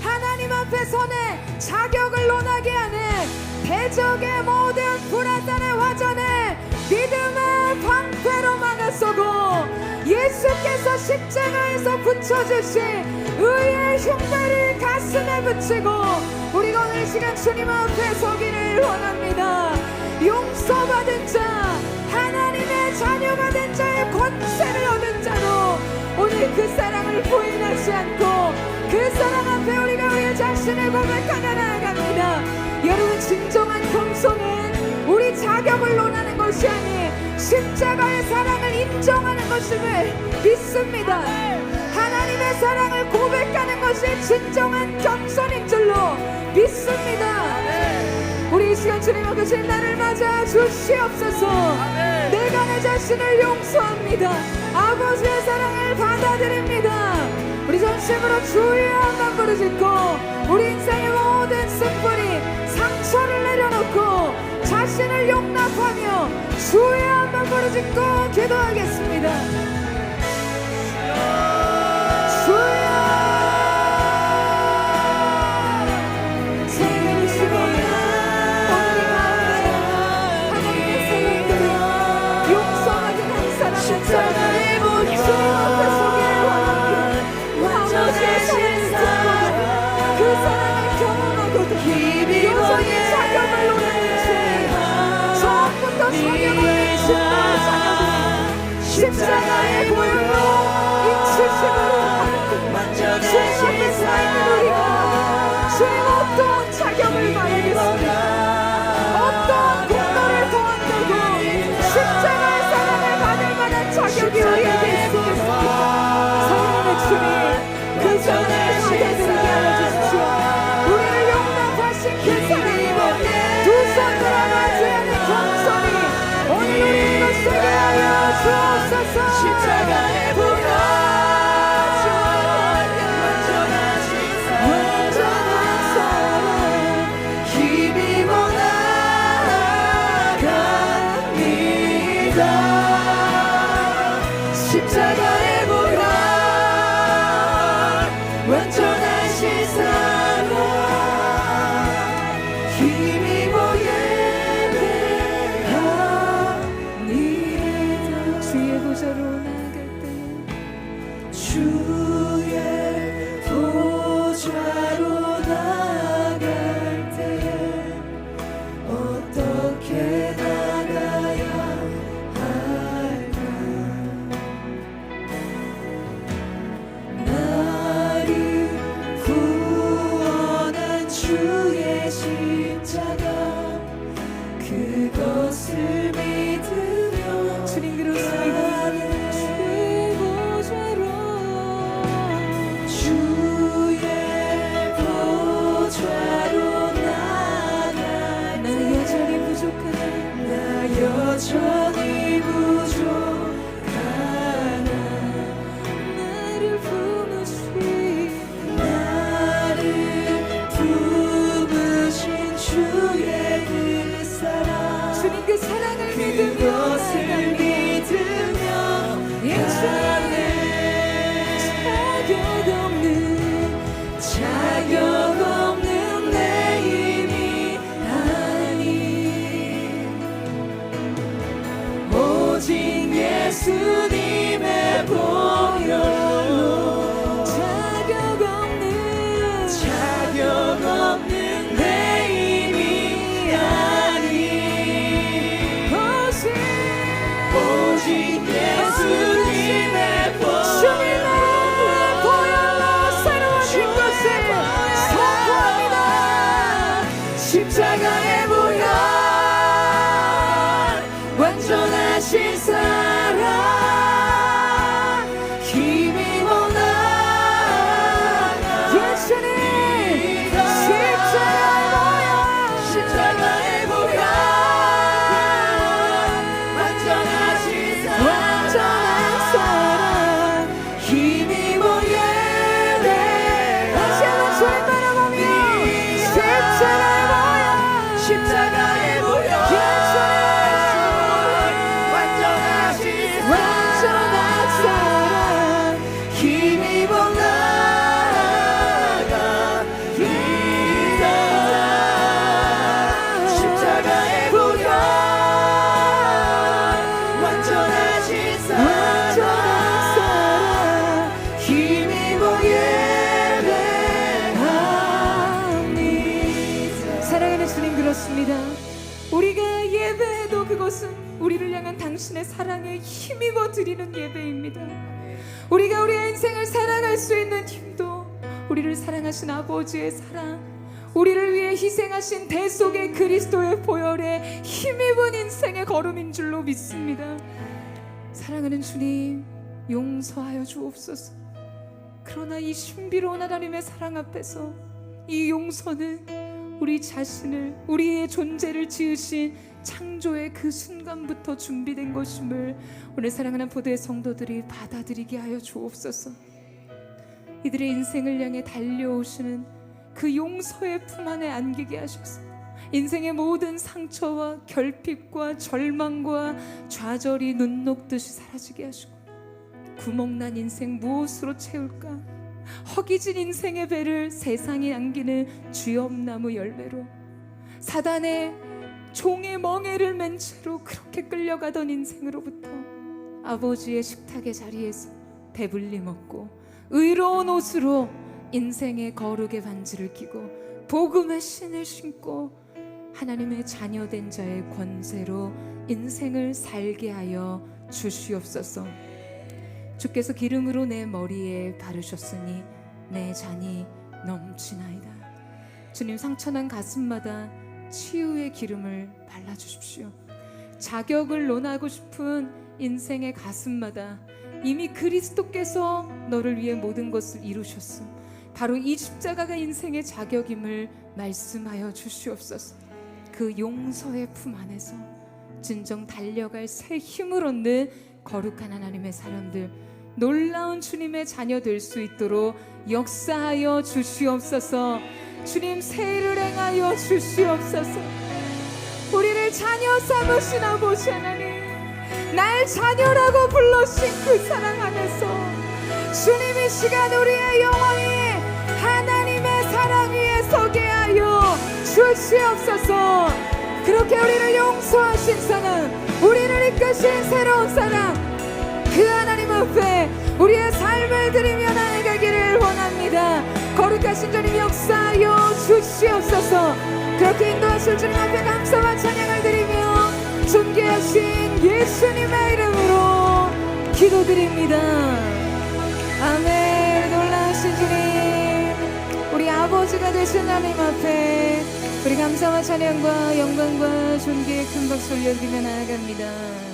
하나님 앞에 서는 자격을 논하게 하는 대적의 모든 불안단의 화전을 믿음의 방패로 막아서고 예수께서 십자가에서 붙여주신 의의 흉배를 가슴에 붙이고 우리가 오늘 이 시간 주님 앞에 서기를 원합니다. 용서받은 자, 하나님의 자녀가 된 자의 권세를 얻은 자로 오늘 그 사랑을 부인하지 않고 그 사랑 앞에 우리가 우리 자신을 고백하며 나아갑니다. 여러분, 진정한 겸손은 우리 자격을 논하는 것이 아닌 십자가의 사랑을 인정하는 것임을 믿습니다. 하나님의 사랑을 고백하는 것이 진정한 겸손인 줄로 믿습니다. 우리 이 시간 주님 앞에 주님 나를 맞아 주시옵소서. 내가 내 자신을 용서합니다. 아버지의 사랑을 받아들입니다. 우리 전심으로 주의 한번 부르짖고 우리 인생의 모든 쓴뿌리 상처를 내려놓고 자신을 용납하며 주의 한번 부르짖고 기도하겠습니다. 주여 십자가의 보혈 완전하신 사랑 그 사랑을 경험하고도 여전히 자격을 논하는 죄, 처음부터 자격을 자격을 십자가의 보혈로 인치심으로 주님 앞에 서 우리가 주님 어떠한 자격을 말하겠습니까? 어떠한 공로를 더한다고 십자가의 사랑을 받을 만한 자격이 우리에게 있겠습니까? 사랑하는 주님, 그 사랑을 받아들이게 하여주십시오. 우리를 용납하신 그 사랑이 두 손 들어가지 않는 겸손이 오늘 우리의 것을 되게 하여 주옵소서. 십자가의 보혈 완전한 사랑 힘입어 나아갑니다. 십자가의 보혈 완전하신 사랑 힘입어 예배합니다. 주의 보좌로 나아갈 때 주의 보좌로 나아갈 때 어떻게 나가야 할까? 나를 구원한 주의 십자가 그것을 믿으며 주님 그렇습니다. 주의 보좌로 주의 보좌로 나아갈 나는 여전히 부족하다. 나 여전히 부족하나 나를 품으신 나를 품으신 주의 그 사랑 주님 그 사랑을 믿으며 그것을 믿으며 가네 자격 없는 내 힘이 아닌 오직 예수님의 보혈로 자격 없는 자격 자격 없는 내 힘이 아니 오직 예수님의 주님의 보혈로 새로워진 것을 선포합니다. 십자가의 보혈 완전하신 사랑 힘입어 나아가 예수님 십자가의 보혈 완전하신 사랑 힘입어 예배하리 다시 한번 주님 바라보며 십자가의 보혈 완전하신 사랑 힘입어 나아가 십자가의 보혈 완전하신 사랑 힘입어 예배합니다. 사랑하는 주님, 그렇습니다. 우리가 예배해도 그것은 우리를 향한 당신의 사랑에 힘입어 드리는 예배입니다. 우리가 우리의 인생을 사랑할 수 있는 힘도 우리를 사랑하신 아버지의 사랑, 우리를 위해 희생하신 대속의 그리스도의 보혈에 힘입은 인생의 걸음인 줄로 믿습니다. 사랑하는 주님, 용서하여 주옵소서. 그러나 이 신비로운 하나님의 사랑 앞에서 이 용서는 우리 자신을, 우리의 존재를 지으신 창조의 그 순간부터 준비된 것임을 오늘 사랑하는 보도의 성도들이 받아들이게 하여 주옵소서. 이들의 인생을 향해 달려오시는 그 용서의 품 안에 안기게 하셔서 인생의 모든 상처와 결핍과 절망과 좌절이 눈 녹듯이 사라지게 하시고, 구멍난 인생 무엇으로 채울까? 허기진 인생의 배를 세상이 안기는 쥐엄나무 열매로, 사단의 종의 멍에를 맨 채로 그렇게 끌려가던 인생으로부터 아버지의 식탁의 자리에서 배불리 먹고 의로운 옷으로 인생의 거룩의 반지를 끼고 복음의 신을 신고 하나님의 자녀된 자의 권세로 인생을 살게 하여 주시옵소서. 주께서 기름으로 내 머리에 바르셨으니 내 잔이 넘치나이다. 주님, 상처난 가슴마다 치유의 기름을 발라주십시오. 자격을 논하고 싶은 인생의 가슴마다 이미 그리스도께서 너를 위해 모든 것을 이루셨음, 바로 이 십자가가 인생의 자격임을 말씀하여 주시옵소서. 그 용서의 품 안에서 진정 달려갈 새 힘을 얻는 거룩한 하나님의 사람들, 놀라운 주님의 자녀 될 수 있도록 역사하여 주시옵소서. 주님, 새 일을 행하여 주시옵소서. 우리를 자녀 삼으신 아버지 하나님, 날 자녀라고 불러신 그 사랑 안에서 주님, 이 시간 우리의 영혼이 하나님의 사랑 위에 서게 하여 주시옵소서. 그렇게 우리를 용서하신 사랑, 우리를 이끄신 새로운 사랑, 그 하나님 앞에 우리의 삶을 드리며 나아가기를 원합니다. 거룩하신 주님, 역사하여 주시옵소서. 그렇게 인도하실 주님 앞에 감사와 찬양을 드리며 존귀하신 예수님의 이름으로 기도드립니다. 아멘. 놀라우신 주님, 우리 아버지가 되신 하나님 앞에 우리 감사와 찬양과 영광과 존귀의 큰 박수 올려드리며 나아갑니다.